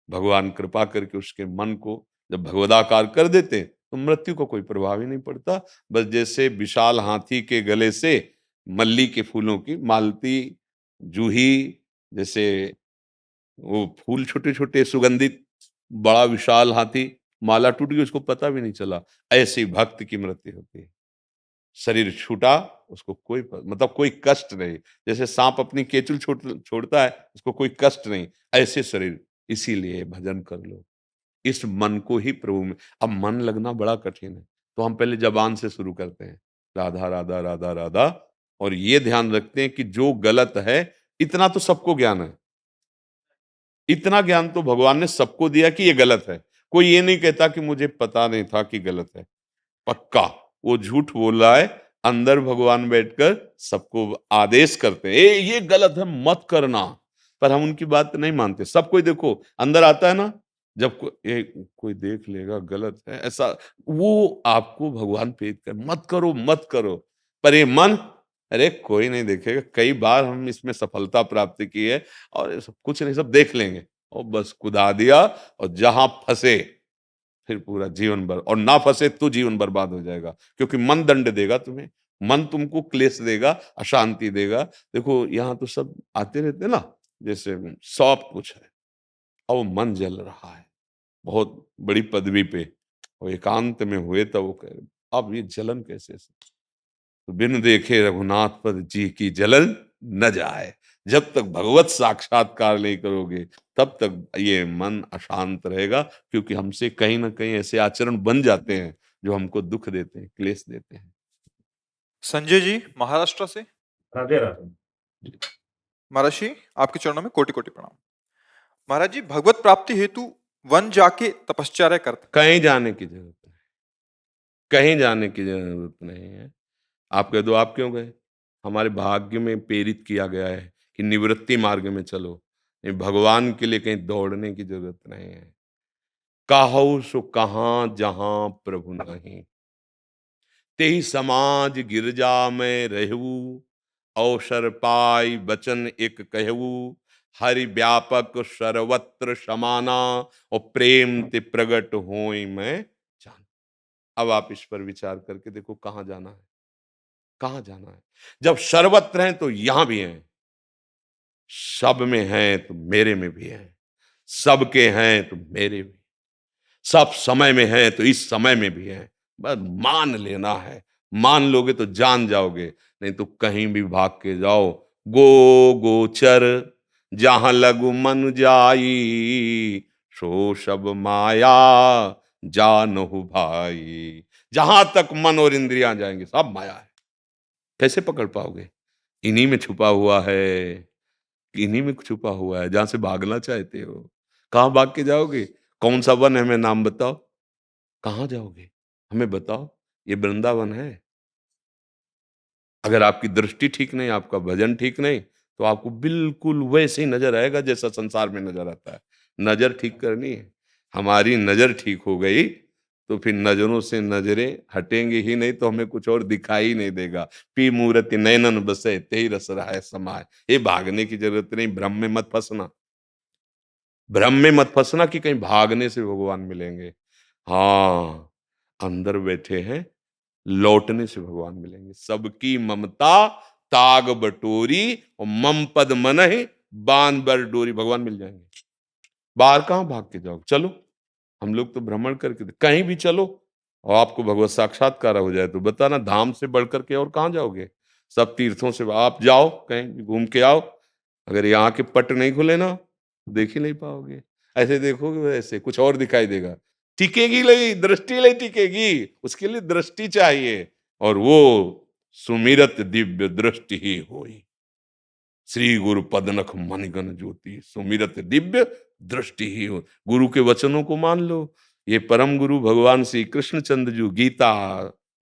भगवान कृपा करके उसके मन को जब भगवदाकार कर देते हैं, तो मृत्यु को कोई प्रभाव ही नहीं पड़ता। बस जैसे विशाल हाथी के गले से मल्ली के फूलों की मालती जूही जैसे वो फूल छोटे छोटे सुगंधित, बड़ा विशाल हाथी, माला टूट गई उसको पता भी नहीं चला। ऐसे ही भक्त की मृत्यु होती है। शरीर छूटा, उसको कोई मतलब कोई कष्ट नहीं। जैसे सांप अपनी केचुल छोड़ता है, उसको कोई कष्ट नहीं, ऐसे शरीर। इसीलिए भजन कर लो, इस मन को ही प्रभु में। अब मन लगना बड़ा कठिन है, तो हम पहले जबान से शुरू करते हैं, राधा राधा राधा राधा, और ये ध्यान रखते हैं कि जो गलत है, इतना तो सबको ज्ञान है, इतना ज्ञान तो भगवान ने सबको दिया कि ये गलत है। कोई ये नहीं कहता कि मुझे पता नहीं था कि गलत है। पक्का वो झूठ बोल रहा है, अंदर भगवान बैठकर सबको आदेश करते हैं, ये गलत है मत करना, पर हम उनकी बात नहीं मानते। सब कोई देखो अंदर आता है ना, जब कोई देख लेगा गलत है ऐसा, वो आपको भगवान प्रेरित कर, मत करो मत करो। पर ये मन, अरे कोई नहीं देखेगा। कई बार हम इसमें सफलता प्राप्त की है, और ये सब कुछ नहीं, सब देख लेंगे, और बस कुदा दिया, और जहां फंसे फिर पूरा जीवन भर, और ना फंसे तो जीवन बर्बाद हो जाएगा, क्योंकि मन दंड देगा तुम्हें, मन तुमको क्लेश देगा, अशांति देगा। देखो यहाँ तो सब आते रहते ना, जैसे सब कुछ है, और वो मन जल रहा है बहुत बड़ी पदवी पे, और एकांत में हुए तब वो कह रहे, अब ये जलन कैसे से? तो बिन देखे रघुनाथ पद जी की जलन न जाए। जब तक भगवत साक्षात्कार नहीं करोगे, तब तक ये मन अशांत रहेगा, क्योंकि हमसे कहीं ना कहीं ऐसे आचरण बन जाते हैं जो हमको दुख देते हैं, क्लेश देते हैं। संजय जी महाराष्ट्र से। राधे राधे। महाराज जी आपके चरणों में कोटि कोटि प्रणाम। महाराज जी भगवत प्राप्ति हेतु वन जाके तपश्चर्या करते। कहीं जाने की जरूरत नहीं, कहीं जाने की जरूरत नहीं है। आप कह दो आप क्यों गए? हमारे भाग्य में प्रेरित किया गया है कि निवृत्ति मार्ग में चलो। नहीं, भगवान के लिए कहीं दौड़ने की जरूरत नहीं है। काहू सो कहाँ जहां प्रभु नहीं, तेहि समाज गिरजा में रहू, अवसर पाई वचन एक कहू, हरि व्यापक सर्वत्र समाना, और प्रेम ते प्रगट होई मैं जान। अब आप इस पर विचार करके देखो कहाँ जाना है, कहाँ जाना है। जब सर्वत्र हैं तो यहां भी हैं, सब में हैं तो मेरे में भी हैं, सबके हैं तो मेरे भी, सब समय में है तो इस समय में भी है। बस मान लेना है, मान लोगे तो जान जाओगे, नहीं तो कहीं भी भाग के जाओ। गोचर जहां लगु मन जाई, सो सब माया जानहु भाई। जहां तक मन और इंद्रियां जाएंगे सब माया है। कैसे पकड़ पाओगे? इन्हीं में छुपा हुआ है, इन्हीं में छुपा हुआ है जहां से भागना चाहते हो। कहां भाग के जाओगे? कौन सा वन है, हमें नाम बताओ। कहाँ जाओगे हमें बताओ? ये वृंदावन है। अगर आपकी दृष्टि ठीक नहीं, आपका भजन ठीक नहीं, तो आपको बिल्कुल वैसे ही नजर आएगा जैसा संसार में नजर आता है। नजर ठीक करनी है। हमारी नजर ठीक हो गई तो फिर नजरों से नजरें हटेंगे ही नहीं, तो हमें कुछ और दिखाई नहीं देगा। पी मूर्ति नैनन बसे ते रस रहा समाय। ये भागने की जरूरत नहीं, भ्रम में मत फंसना। भ्रम में मत फंसना कि कहीं भागने से भगवान मिलेंगे। हाँ, अंदर बैठे हैं, लौटने से भगवान मिलेंगे। सबकी ममता ताग बटोरी, और मम पद मनहि बांध बर डोरी। भगवान मिल जाएंगे। बाहर कहां भाग के जाओ? चलो, हम लोग तो भ्रमण करके कहीं भी चलो, और आपको भगवत साक्षात्कार हो जाए तो बताना, धाम से बढ़कर के और कहां जाओगे? सब तीर्थों से आप जाओ, कहीं भी घूम के आओ, अगर यहाँ के पट नहीं खुले ना, देख ही नहीं पाओगे। ऐसे देखोगे ऐसे कुछ और दिखाई देगा। टिकेगी नहीं, दृष्टि नहीं टिकेगी, उसके लिए दृष्टि चाहिए, और वो सुमिरत दिव्य दृष्टि ही होई। श्री गुरु पदनख मणिगण ज्योति, सुमिरत दिव्य दृष्टि ही हो। गुरु के वचनों को मान लो। ये परम गुरु भगवान श्री कृष्णचंद्र जी गीता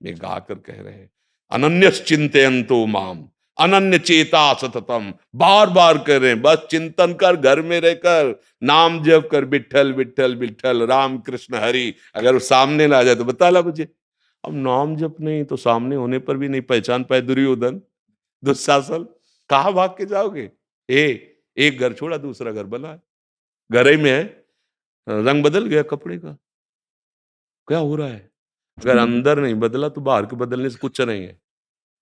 में गाकर कह रहे हैं, अनन्यस चिंतयन्तो माम अनन्य चेता सततम। बार बार कर रहे हैं, बस चिंतन कर, घर में रहकर नाम जप कर, विठल विठल विठल राम कृष्ण हरि। अगर वो सामने ना आ जाए तो बता ला मुझे। अब नाम जप नहीं तो सामने होने पर भी नहीं पहचान पाए दुर्योधन, दुशासन, कहाँ भाग के जाओगे? एक घर छोड़ा दूसरा घर बना है, घर ही में है, रंग बदल गया कपड़े का। क्या हो रहा है? अगर अंदर नहीं बदला तो बाहर के बदलने से कुछ नहीं है,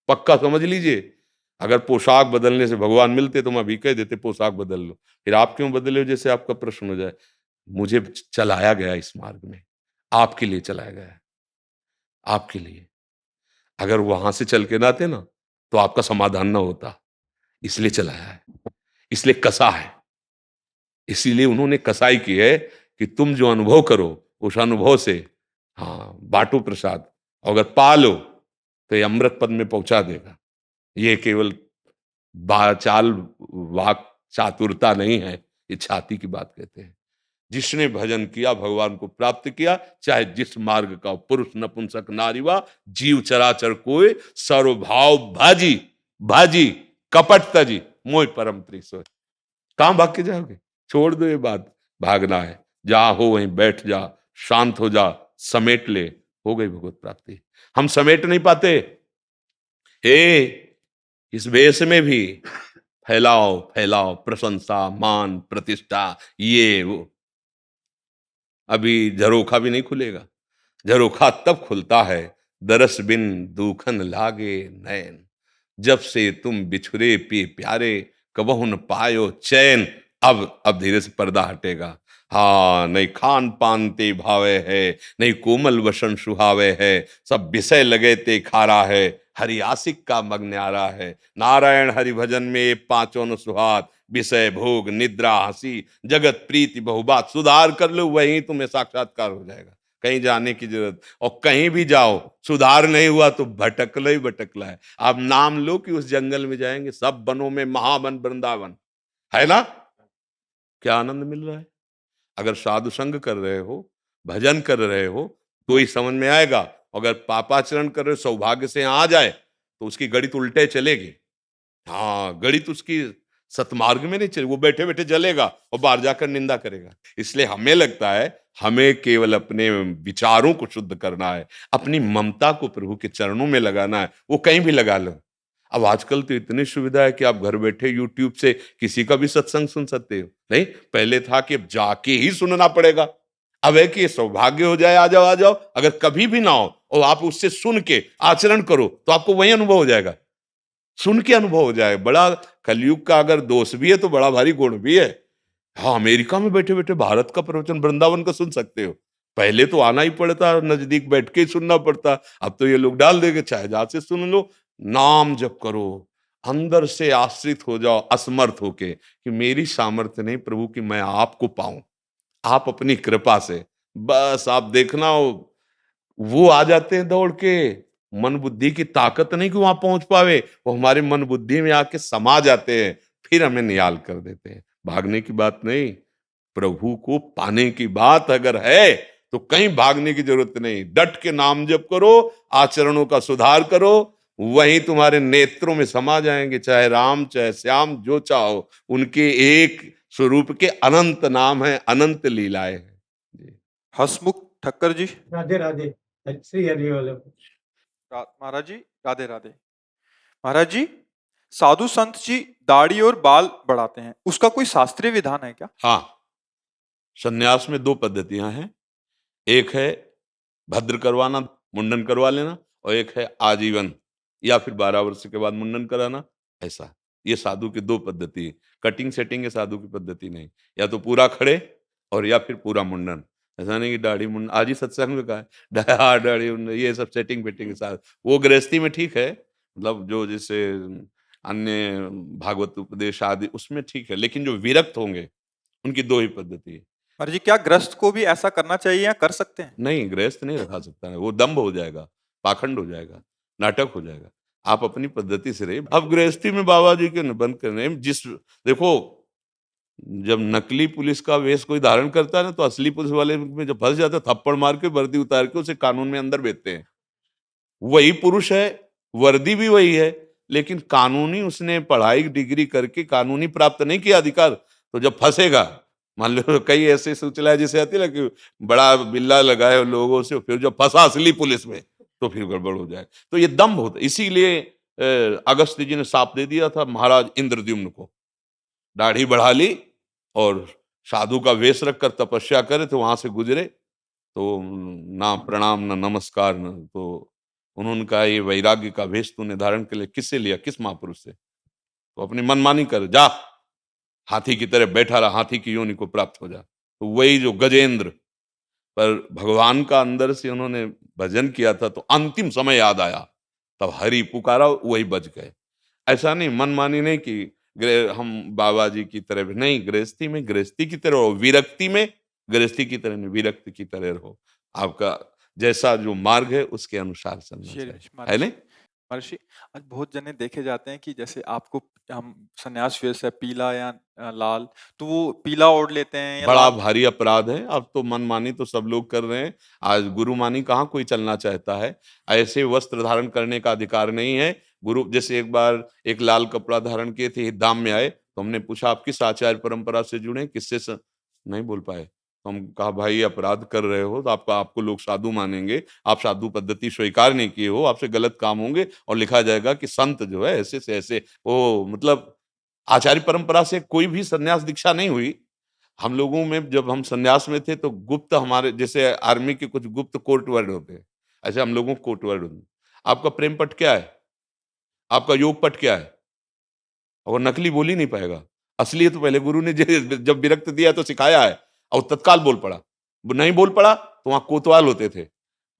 पक्का समझ लीजिए। अगर पोशाक बदलने से भगवान मिलते तो मैं भी कह देते पोशाक बदल लो, फिर आप क्यों बदले हो, जैसे आपका प्रश्न हो जाए। मुझे चलाया गया इस मार्ग में, आपके लिए चलाया गया है, आपके लिए। अगर वहां से चल के ना आते ना तो आपका समाधान ना होता, इसलिए चलाया है, इसलिए कसा है, इसीलिए उन्होंने कसाई की है कि तुम जो अनुभव करो उस अनुभव से, हाँ, बांटो प्रसाद, अगर पा लो तो ये अमृत पद में पहुंचा देगा। ये केवल चाल वाक चातुरता नहीं है, ये छाती की बात कहते हैं। जिसने भजन किया भगवान को प्राप्त किया, चाहे जिस मार्ग का, पुरुष नपुंसक नारीवा जीव चराचर कोय, सर्वभाव भाजी भाजी कपट तजी मोह परम प्रिय सोय। कहां भाग के जाओगे, छोड़ दो ये बात, भागना है, जहां हो वहीं बैठ जा, शांत हो जा, समेट ले, हो गई भगवत प्राप्ति। हम समेट नहीं पाते। हे, इस वेश में भी फैलाओ फैलाओ प्रशंसा मान प्रतिष्ठा, ये वो। अभी झरोखा भी नहीं खुलेगा, झरोखा तब खुलता है दरस बिन दूखन लागे नैन, जब से तुम बिछुरे पी प्यारे, कबहु न पायो चैन। अब धीरे से पर्दा हटेगा। हाँ, नहीं खान पान ते भावे है, नहीं कोमल वसन सुहावे है, सब विषय लगे ते खारा है, हरि आशिक का मग न्यारा है। नारायण हरि भजन में ये पांचों न सुहात, विषय भोग निद्रा हंसी जगत प्रीति बहुबात। सुधार कर लो, वहीं तुम्हें साक्षात्कार हो जाएगा, कहीं जाने की जरूरत। और कहीं भी जाओ सुधार नहीं हुआ तो भटकला ही भटकला है। आप नाम लो कि उस जंगल में जाएंगे, सब वनों में महावन वृंदावन है ना, क्या आनंद मिल रहा है। अगर साधु संग कर रहे हो, भजन कर रहे हो, तो ही समझ में आएगा। अगर पापाचरण कर रहे हो, सौभाग्य से यहाँ आ जाए तो उसकी गड़ी तो उल्टे चलेगी। हाँ, गड़ी तो उसकी सतमार्ग में नहीं चले, वो बैठे बैठे जलेगा और बाहर जाकर निंदा करेगा। इसलिए हमें लगता है हमें केवल अपने विचारों को शुद्ध करना है, अपनी ममता को प्रभु के चरणों में लगाना है। वो कहीं भी लगा लो। अब आजकल तो इतनी सुविधा है कि आप घर बैठे यूट्यूब से किसी का भी सत्संग सुन सकते हो। नहीं, पहले था कि अब जाके ही सुनना पड़ेगा। अब है कि सौभाग्य हो जाए, आ जाओ आ जाओ। अगर कभी भी ना हो और आप उससे सुन के आचरण करो तो आपको वही अनुभव हो जाएगा, सुन के अनुभव हो जाए। बड़ा कलयुग का अगर दोष भी है तो बड़ा भारी गुण भी है। हाँ, अमेरिका में बैठे बैठे भारत का प्रवचन वृंदावन का सुन सकते हो। पहले तो आना ही पड़ता, नजदीक बैठ के ही सुनना पड़ता। अब तो ये लोग डाल देंगे, चाहे जहां से सुन लो। नाम जप करो, अंदर से आश्रित हो जाओ असमर्थ होके कि मेरी सामर्थ्य नहीं प्रभु कि मैं आपको पाऊं, आप अपनी कृपा से। बस आप देखना वो आ जाते हैं दौड़ के। मन बुद्धि की ताकत नहीं कि वहां पहुंच पावे, वो हमारे मन बुद्धि में आके समा जाते हैं, फिर हमें निहाल कर देते हैं। भागने की बात नहीं, प्रभु को पाने की बात अगर है तो कहीं भागने की जरूरत नहीं। डट के नाम जप करो, आचरणों का सुधार करो, वहीं तुम्हारे नेत्रों में समा जाएंगे। चाहे राम चाहे श्याम, जो चाहो, उनके एक स्वरूप के अनंत नाम है, अनंत लीलाएं हैं जी। हसमुख ठक्कर जी। राधे राधे। श्री हरि वल्लभ। महाराज जी राधे राधे। महाराज जी, साधु संत जी दाढ़ी और बाल बढ़ाते हैं, उसका कोई शास्त्रीय विधान है क्या? हाँ, संन्यास में दो पद्धतियां हैं। एक है भद्र करवाना, मुंडन करवा लेना, और एक है आजीवन या फिर 12 वर्ष के बाद मुंडन कराना। ऐसा, ये साधु की दो पद्धति है। कटिंग सेटिंग है साधु की पद्धति नहीं। या तो पूरा खड़े और या फिर पूरा मुंडन। ऐसा नहीं कि दाढ़ी मुंडन, आज ही सत्संग में कहा है हाँ दाढ़ी मुंडन, ये सब सेटिंग फेटिंग के साथ। वो गृहस्थी में ठीक है, मतलब जो जैसे अन्य भागवत उपदेश आदि उसमें ठीक है, लेकिन जो विरक्त होंगे उनकी दो ही पद्धति है। महाराज जी, क्या गृहस्थ को भी ऐसा करना चाहिए या कर सकते हैं? नहीं, गृहस्थ नहीं रखा सकता है, वो दंभ हो जाएगा, पाखंड हो जाएगा, नाटक हो जाएगा। आप अपनी पद्धति से रहिए। अब गृहस्थी में बाबा जी के बंद करने जिस, देखो, जब नकली पुलिस का वेश कोई धारण करता है ना, तो असली पुलिस वाले में जब फंस जाता है, थप्पड़ मार के वर्दी उतार के उसे कानून में अंदर भेजते हैं। वही पुरुष है, वर्दी भी वही है, लेकिन कानूनी उसने पढ़ाई डिग्री करके कानूनी प्राप्त नहीं किया अधिकार। तो जब फंसेगा, मान लो कई ऐसे सूचना जैसे आती है ना कि बड़ा बिल्ला लगाए लोगों से, फिर जब फंसा असली पुलिस में तो फिर गड़बड़ हो जाए। तो ये दम्भ होता है। इसीलिए अगस्त्य जी ने शाप दे दिया था महाराज इंद्रद्युम्न को, दाढ़ी बढ़ा ली और साधु का वेश रखकर तपस्या करे, तो वहां से गुजरे तो ना प्रणाम ना नमस्कार न, तो उन्होंने कहा ये वैराग्य का वेश तूने धारण के लिए किससे लिया, किस महापुरुष से? तो अपनी मनमानी कर, जा हाथी की तरह बैठा रहा, हाथी की योनि को प्राप्त हो जा। तो वही जो गजेंद्र, पर भगवान का अंदर से उन्होंने भजन किया था, तो अंतिम समय याद आया, तब हरि पुकारा, वही बज गए। ऐसा नहीं, मनमानी नहीं कि हम बाबा जी की तरह भी नहीं, गृहस्थी में गृहस्थी की तरह रहो, विरक्ति में गृहस्थी की तरह नहीं, विरक्त की तरह रहो। आपका जैसा जो मार्ग है उसके अनुसार चलना शेर चाहिए, है महर्षि नहीं? महर्षि, आज बहुत जने देखे जाते हैं कि जैसे आपको हम सन्यास वेश है पीला या लाल, तो वो पीला ओढ़ लेते हैं या बड़ा लाल। भारी अपराध है। अब तो मनमानी तो सब लोग कर रहे हैं। आज गुरुमानी कहाँ कोई चलना चाहता है? ऐसे वस्त्र धारण करने का अधिकार नहीं है। गुरु जैसे एक बार एक लाल कपड़ा धारण किए थे, धाम में आए, तो हमने पूछा आप किस आचार्य परंपरा से जुड़े हैं? किससे नहीं बोल पाए। तो हम कहा भाई अपराध कर रहे हो, तो आपको लोग साधु मानेंगे। आप साधु पद्धति स्वीकार नहीं किए हो, आपसे गलत काम होंगे और लिखा जाएगा कि संत जो है ऐसे से ऐसे, वो मतलब आचार्य परंपरा से कोई भी संन्यास दीक्षा नहीं हुई। हम लोगों में जब हम सन्यास में थे तो गुप्त, हमारे जैसे आर्मी के कुछ गुप्त कोर्ट वर्ड होते हैं, ऐसे हम लोगों को कोर्ट वर्ड होते हैं। आपका प्रेम पट क्या है? आपका योग पट क्या है? और नकली बोल ही नहीं पाएगा। असली तो पहले गुरु ने जब विरक्त दिया तो सिखाया है, और तत्काल बोल पड़ा। वो नहीं बोल पड़ा तो वहां कोतवाल होते थे,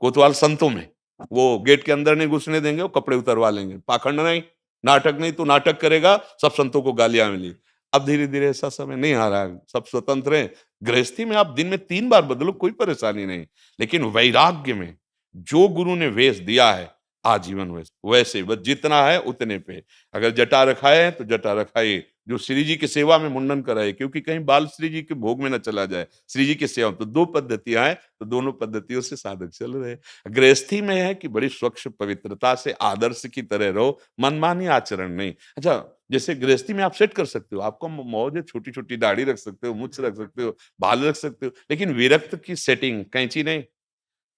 कोतवाल संतों में, वो गेट के अंदर नहीं घुसने देंगे, वो कपड़े उतरवा लेंगे। पाखंड नहीं, नाटक नहीं, तो नाटक करेगा, सब संतों को गालियां मिली। अब धीरे धीरे ऐसा समय नहीं आ रहा है, सब स्वतंत्र हैं। गृहस्थी में आप दिन में 3 बार बदलो, कोई परेशानी नहीं, लेकिन वैराग्य में जो गुरु ने वेश दिया है आजीवन वैसे बस जितना है उतने पे। अगर जटा रखाए है तो जटा रखाइए, जो श्री जी की सेवा में मुंडन कराए, क्योंकि कहीं बाल श्री जी के भोग में न चला जाए। श्री जी की सेवा तो 2 पद्धतियां हैं, तो दोनों पद्धतियों से साधक चल रहे हैं। गृहस्थी में है कि बड़ी स्वच्छ पवित्रता से आदर्श की तरह रहो, मनमानी आचरण नहीं। अच्छा, जैसे गृहस्थी में आप सेट कर सकते हो, आपको मौज है, छोटी छोटी दाढ़ी रख सकते हो, मुछ रख सकते हो, बाल रख सकते हो, लेकिन विरक्त की सेटिंग कैंची नहीं।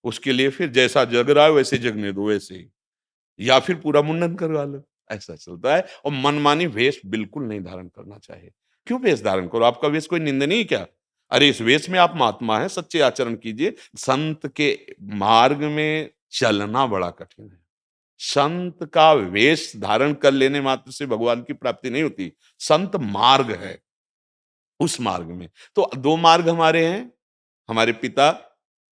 उसके लिए फिर जैसा जग रहा है वैसे जगने दो, वैसे ही, या फिर पूरा मुंडन करवा लो, ऐसा चलता है। और मनमानी वेश बिल्कुल नहीं धारण करना चाहिए। क्यों वेश धारण करो? आपका वेश कोई निंदनीय है क्या? अरे इस वेश में आप महात्मा हैं, सच्चे आचरण कीजिए। संत के मार्ग में चलना बड़ा कठिन है। संत का वेश धारण कर लेने मात्र से भगवान की प्राप्ति नहीं होती। संत मार्ग है, उस मार्ग में तो 2 मार्ग हमारे हैं। हमारे पिता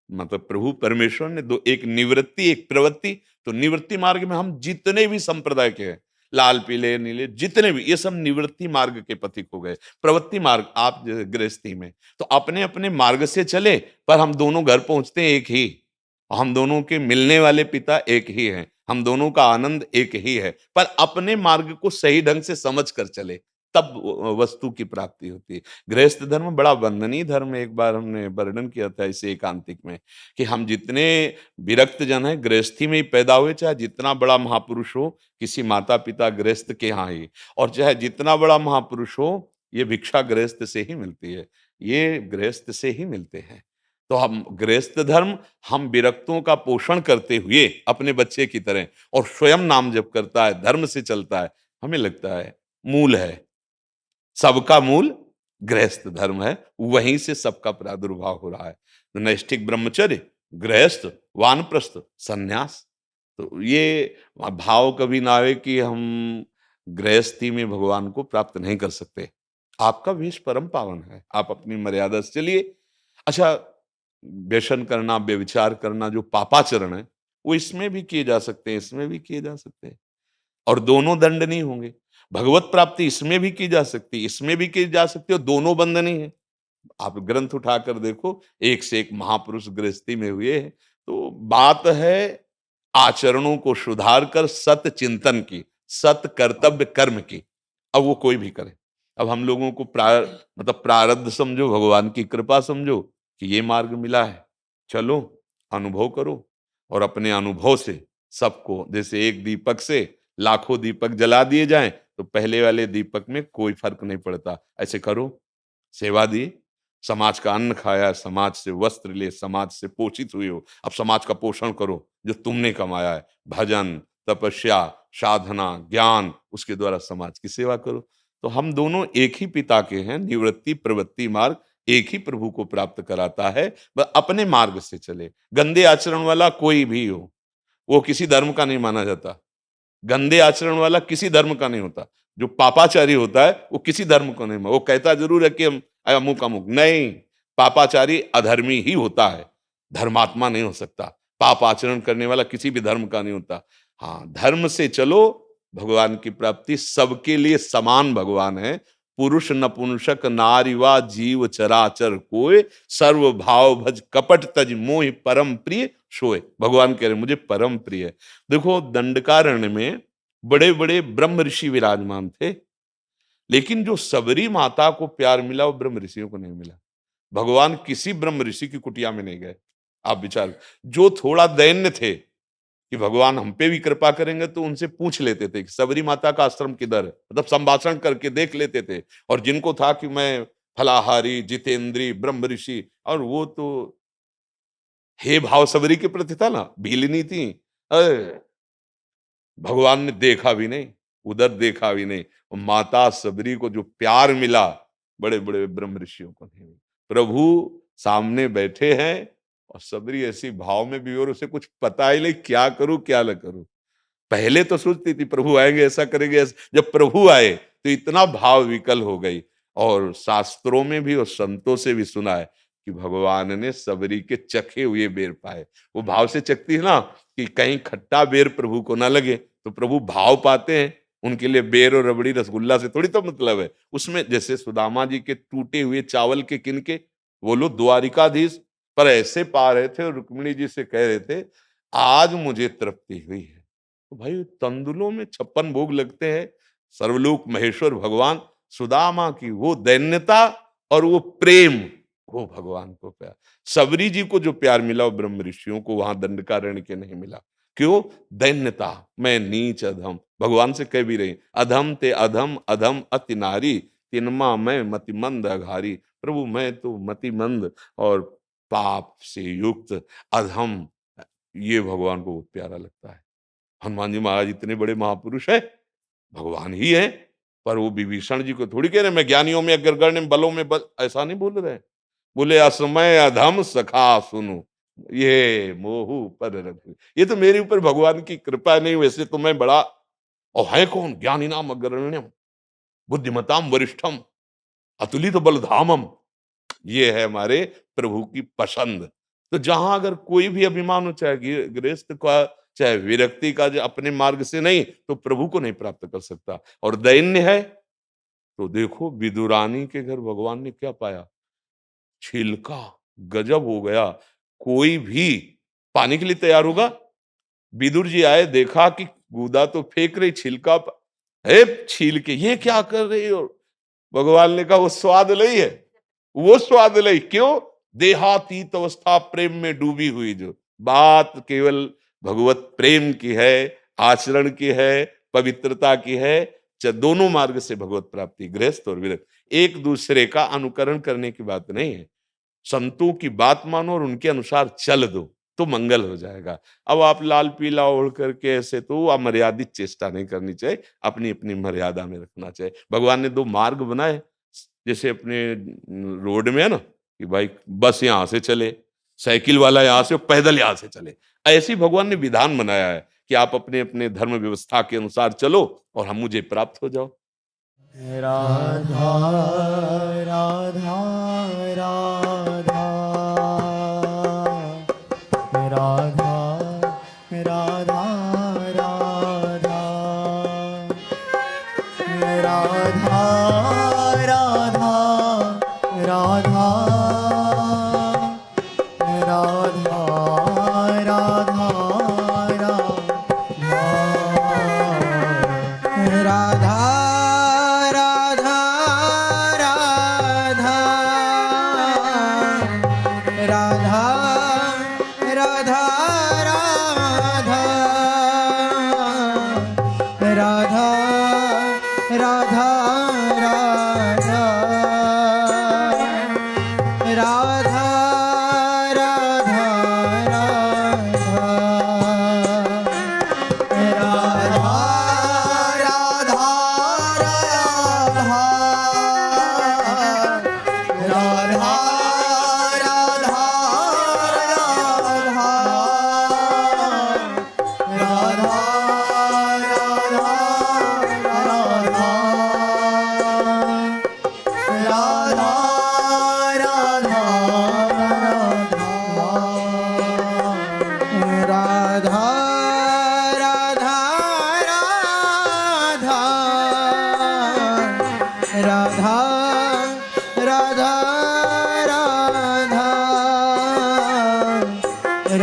मतलब प्रभु परमेश्वर ने 2, एक निवृत्ति एक प्रवृत्ति। तो निवृत्ति मार्ग में हम जितने भी संप्रदाय के हैं, लाल पीले नीले जितने भी, ये सब निवृत्ति मार्ग के पथिक हो गए। प्रवृत्ति मार्ग आप गृहस्थी में तो अपने अपने मार्ग से चले, पर हम दोनों घर पहुंचते हैं एक ही। हम दोनों के मिलने वाले पिता एक ही हैं, हम दोनों का आनंद एक ही है, पर अपने मार्ग को सही ढंग से समझ कर चले, तब वस्तु की प्राप्ति होती है। गृहस्थ धर्म बड़ा बंधनीय धर्म है। एक बार हमने वर्णन किया था इसे एकांतिक में, कि हम जितने विरक्त जन हैं गृहस्थी में ही पैदा हुए, चाहे जितना बड़ा महापुरुष हो, किसी माता पिता गृहस्थ के यहाँ ही, और चाहे जितना बड़ा महापुरुष हो, ये भिक्षा गृहस्थ से ही मिलती है, ये गृहस्थ से ही मिलते हैं। तो हम गृहस्थ धर्म, हम विरक्तों का पोषण करते हुए अपने बच्चे की तरह, और स्वयं नाम जप करता है, धर्म से चलता है, हमें लगता है मूल है। सबका मूल गृहस्थ धर्म है, वहीं से सबका प्रादुर्भाव हो रहा है। तो नैष्ठिक ब्रह्मचर्य, गृहस्थ, वानप्रस्थ, सन्यास, तो ये भाव कभी ना आए कि हम गृहस्थी में भगवान को प्राप्त नहीं कर सकते। आपका वेश परम पावन है, आप अपनी मर्यादा से चलिए। अच्छा, व्यसन करना, व्यभिचार करना जो पापाचरण है, वो इसमें भी किए जा सकते हैं, इसमें भी किए जा सकते हैं, और दोनों दंडनीय होंगे। भगवत प्राप्ति इसमें भी की जा सकती है, इसमें भी की जा सकती है, और दोनों बंधनीय है। आप ग्रंथ उठाकर देखो, एक से एक महापुरुष गृहस्थी में हुए हैं। तो बात है आचरणों को सुधार कर सत चिंतन की, सत कर्तव्य कर्म की। अब वो कोई भी करे। अब हम लोगों को मतलब प्रारब्ध समझो, भगवान की कृपा समझो कि ये मार्ग मिला है, चलो अनुभव करो, और अपने अनुभव से सबको, जैसे एक दीपक से लाखों दीपक जला दिए जाएं, तो पहले वाले दीपक में कोई फर्क नहीं पड़ता। ऐसे करो, सेवा दी, समाज का अन्न खाया, समाज से वस्त्र ले, समाज से पोषित हुए हो, अब समाज का पोषण करो जो तुमने कमाया है। भजन, तपस्या, साधना, ज्ञान, उसके द्वारा समाज की सेवा करो। तो हम दोनों एक ही पिता के हैं। निवृत्ति प्रवृत्ति मार्ग एक ही प्रभु को प्राप्त कराता है, बस अपने मार्ग से चले। गंदे आचरण वाला कोई भी हो, वो किसी धर्म का नहीं माना जाता। गंदे आचरण वाला किसी धर्म का नहीं होता। जो पापाचारी होता है वो किसी धर्म को नहीं, वो कहता जरूर है कि हम अमुक अमुक, नहीं, पापाचारी अधर्मी ही होता है, धर्मात्मा नहीं हो सकता। पाप आचरण करने वाला किसी भी धर्म का नहीं होता। हाँ, धर्म से चलो, भगवान की प्राप्ति सबके लिए समान भगवान है। पुरुष नपुंसक नारीवा जीव चराचर कोय, सर्व भाव भज कपट तज मोहि परम प्रिय सोय। भगवान कह रहे मुझे परम प्रिय है। देखो, दंडकारण्य में बड़े बड़े ब्रह्म ऋषि विराजमान थे, लेकिन जो सबरी माता को प्यार मिला वो ब्रह्म ऋषियों को नहीं मिला। भगवान किसी ब्रह्म ऋषि की कुटिया में नहीं गए। आप विचार, जो थोड़ा दैन्य थे कि भगवान हम पे भी कृपा करेंगे, तो उनसे पूछ लेते थे कि सबरी माता का आश्रम किधर है, मतलब संभाषण करके देख लेते थे। और जिनको था कि मैं फलाहारी जितेंद्री ब्रह्म ऋषि, और वो तो हे भाव सबरी के प्रति था ना, भीलनी थी। अरे, भगवान ने देखा भी नहीं, उधर देखा भी नहीं। और माता सबरी को जो प्यार मिला, बड़े बड़े ब्रह्म ऋषियों को नहीं मिला। प्रभु सामने बैठे हैं और सबरी ऐसी भाव में भी, और उसे कुछ पता ही नहीं क्या करूं क्या न करूं। पहले तो सोचती थी प्रभु आएंगे ऐसा करेंगे ऐसा, जब प्रभु आए तो इतना भाव विकल हो गई। और शास्त्रों में भी और संतों से भी सुना है कि भगवान ने सबरी के चखे हुए बेर पाए। वो भाव से चखती है ना कि कहीं खट्टा बेर प्रभु को ना लगे, तो प्रभु भाव पाते हैं। उनके लिए बेर और रबड़ी रसगुल्ला से थोड़ी तो मतलब है। उसमें जैसे सुदामा जी के टूटे हुए चावल के किनके, वो लोग द्वारिकाधीश पर ऐसे पा रहे थे और रुक्मिणी जी से कह रहे थे आज मुझे तृप्ति हुई है। तो भाई, तंदुलों में 56 भोग लगते हैं। सर्वलोक महेश्वर भगवान, सुदामा की वो दैन्यता और वो प्रेम, वो भगवान को प्यार। सबरी जी को जो प्यार मिला वो ब्रह्म ऋषियों को वहां दंडकारण्य के नहीं मिला। क्यों? दैन्यता, मैं नीच अधम। भगवान से कह भी रही, अधम ते अधम अधम अति नारी, तिनमा मैं मतिमंद अघारी। प्रभु, मैं तो मतिमंद और पाप से युक्त अधम, ये भगवान को प्यारा लगता है। हनुमान जी महाराज इतने बड़े महापुरुष है, भगवान ही है, पर वो विभीषण जी को थोड़ी कह रहे मैं ज्ञानियों में अग्रगण्य बलों में बल, ऐसा नहीं बोल रहे। बोले असमय अधम सखा सुनो, ये मोहू पर रखू। ये तो मेरे ऊपर भगवान की कृपा नहीं, वैसे तो मैं बड़ा, और है कौन, ज्ञानी नाम अग्रगण्यम बुद्धिमताम वरिष्ठम अतुलित बलधामम। ये है हमारे प्रभु की पसंद। तो जहां अगर कोई भी अभिमान हो, चाहे गृहस्थ का चाहे विरक्ति का, जो अपने मार्ग से नहीं, तो प्रभु को नहीं प्राप्त कर सकता। और दैन्य है तो देखो विदुरानी के घर भगवान ने क्या पाया, छिलका। गजब हो गया। कोई भी पाने के लिए तैयार होगा। विदुर जी आए, देखा कि गुदा तो फेंक रही, छिलका है, छील के ये क्या कर रही हो। भगवान ने कहा वो स्वाद लई है, वो स्वाद लई। क्यों? देहातीत अवस्था प्रेम में डूबी हुई। जो बात केवल भगवत प्रेम की है, आचरण की है, पवित्रता की है। दोनों मार्ग से भगवत प्राप्ति, गृहस्थ और विरक्त। एक दूसरे का अनुकरण करने की बात नहीं है। संतों की बात मानो और उनके अनुसार चल दो तो मंगल हो जाएगा। अब आप लाल पीला ओढ़ करके ऐसे, तो अमर्यादित चेष्टा नहीं करनी चाहिए, अपनी अपनी मर्यादा में रखना चाहिए। भगवान ने 2 मार्ग बनाए, जैसे अपने रोड में है ना कि भाई बस यहाँ से चले, साइकिल वाला यहाँ से, पैदल यहाँ से चले। ऐसी भगवान ने विधान बनाया है कि आप अपने अपने धर्म व्यवस्था के अनुसार चलो और हम मुझे प्राप्त हो जाओ। राधा राधा राधा राधा राधा राधा राधा राधा राधा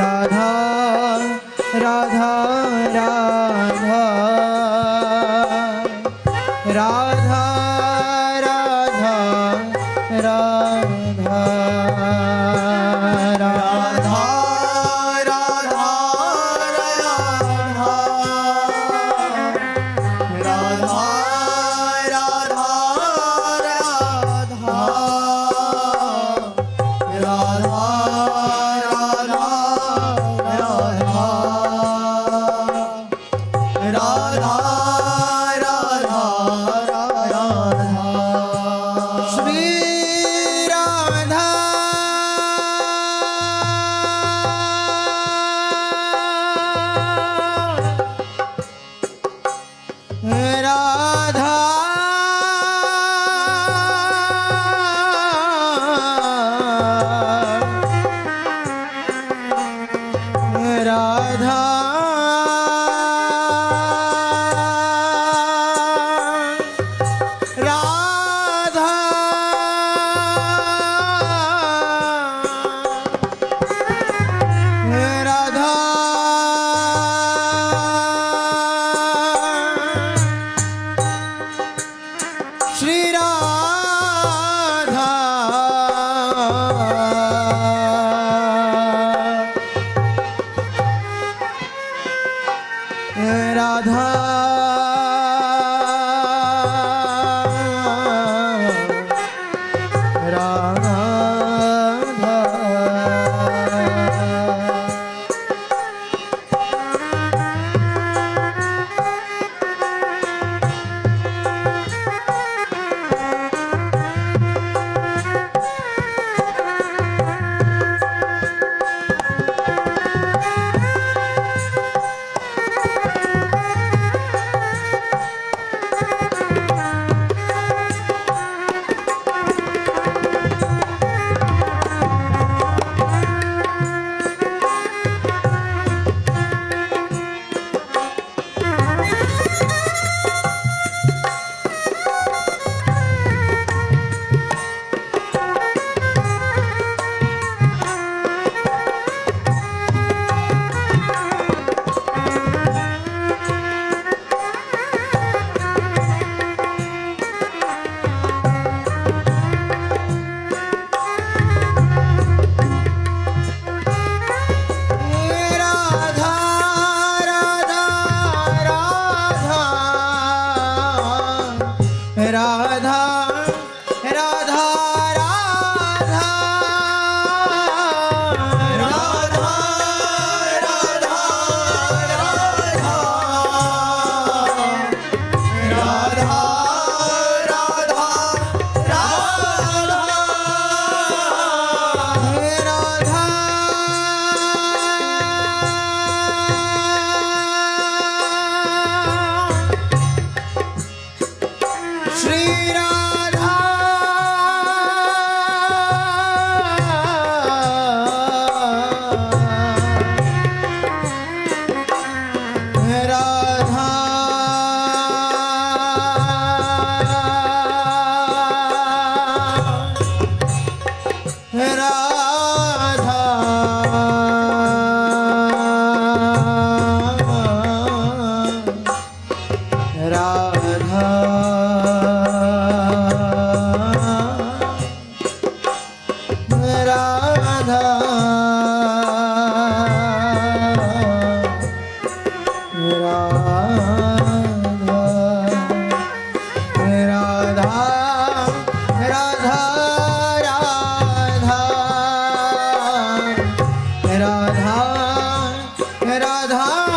राधा राधा राधा राधा राधा राधा राधा राधा राधा राधा राधा श्री राधा राधा राधा राधा राधा श्री राधा राधा राधा राधा राधा राधा राधा राधा श्री राधा राधा राधा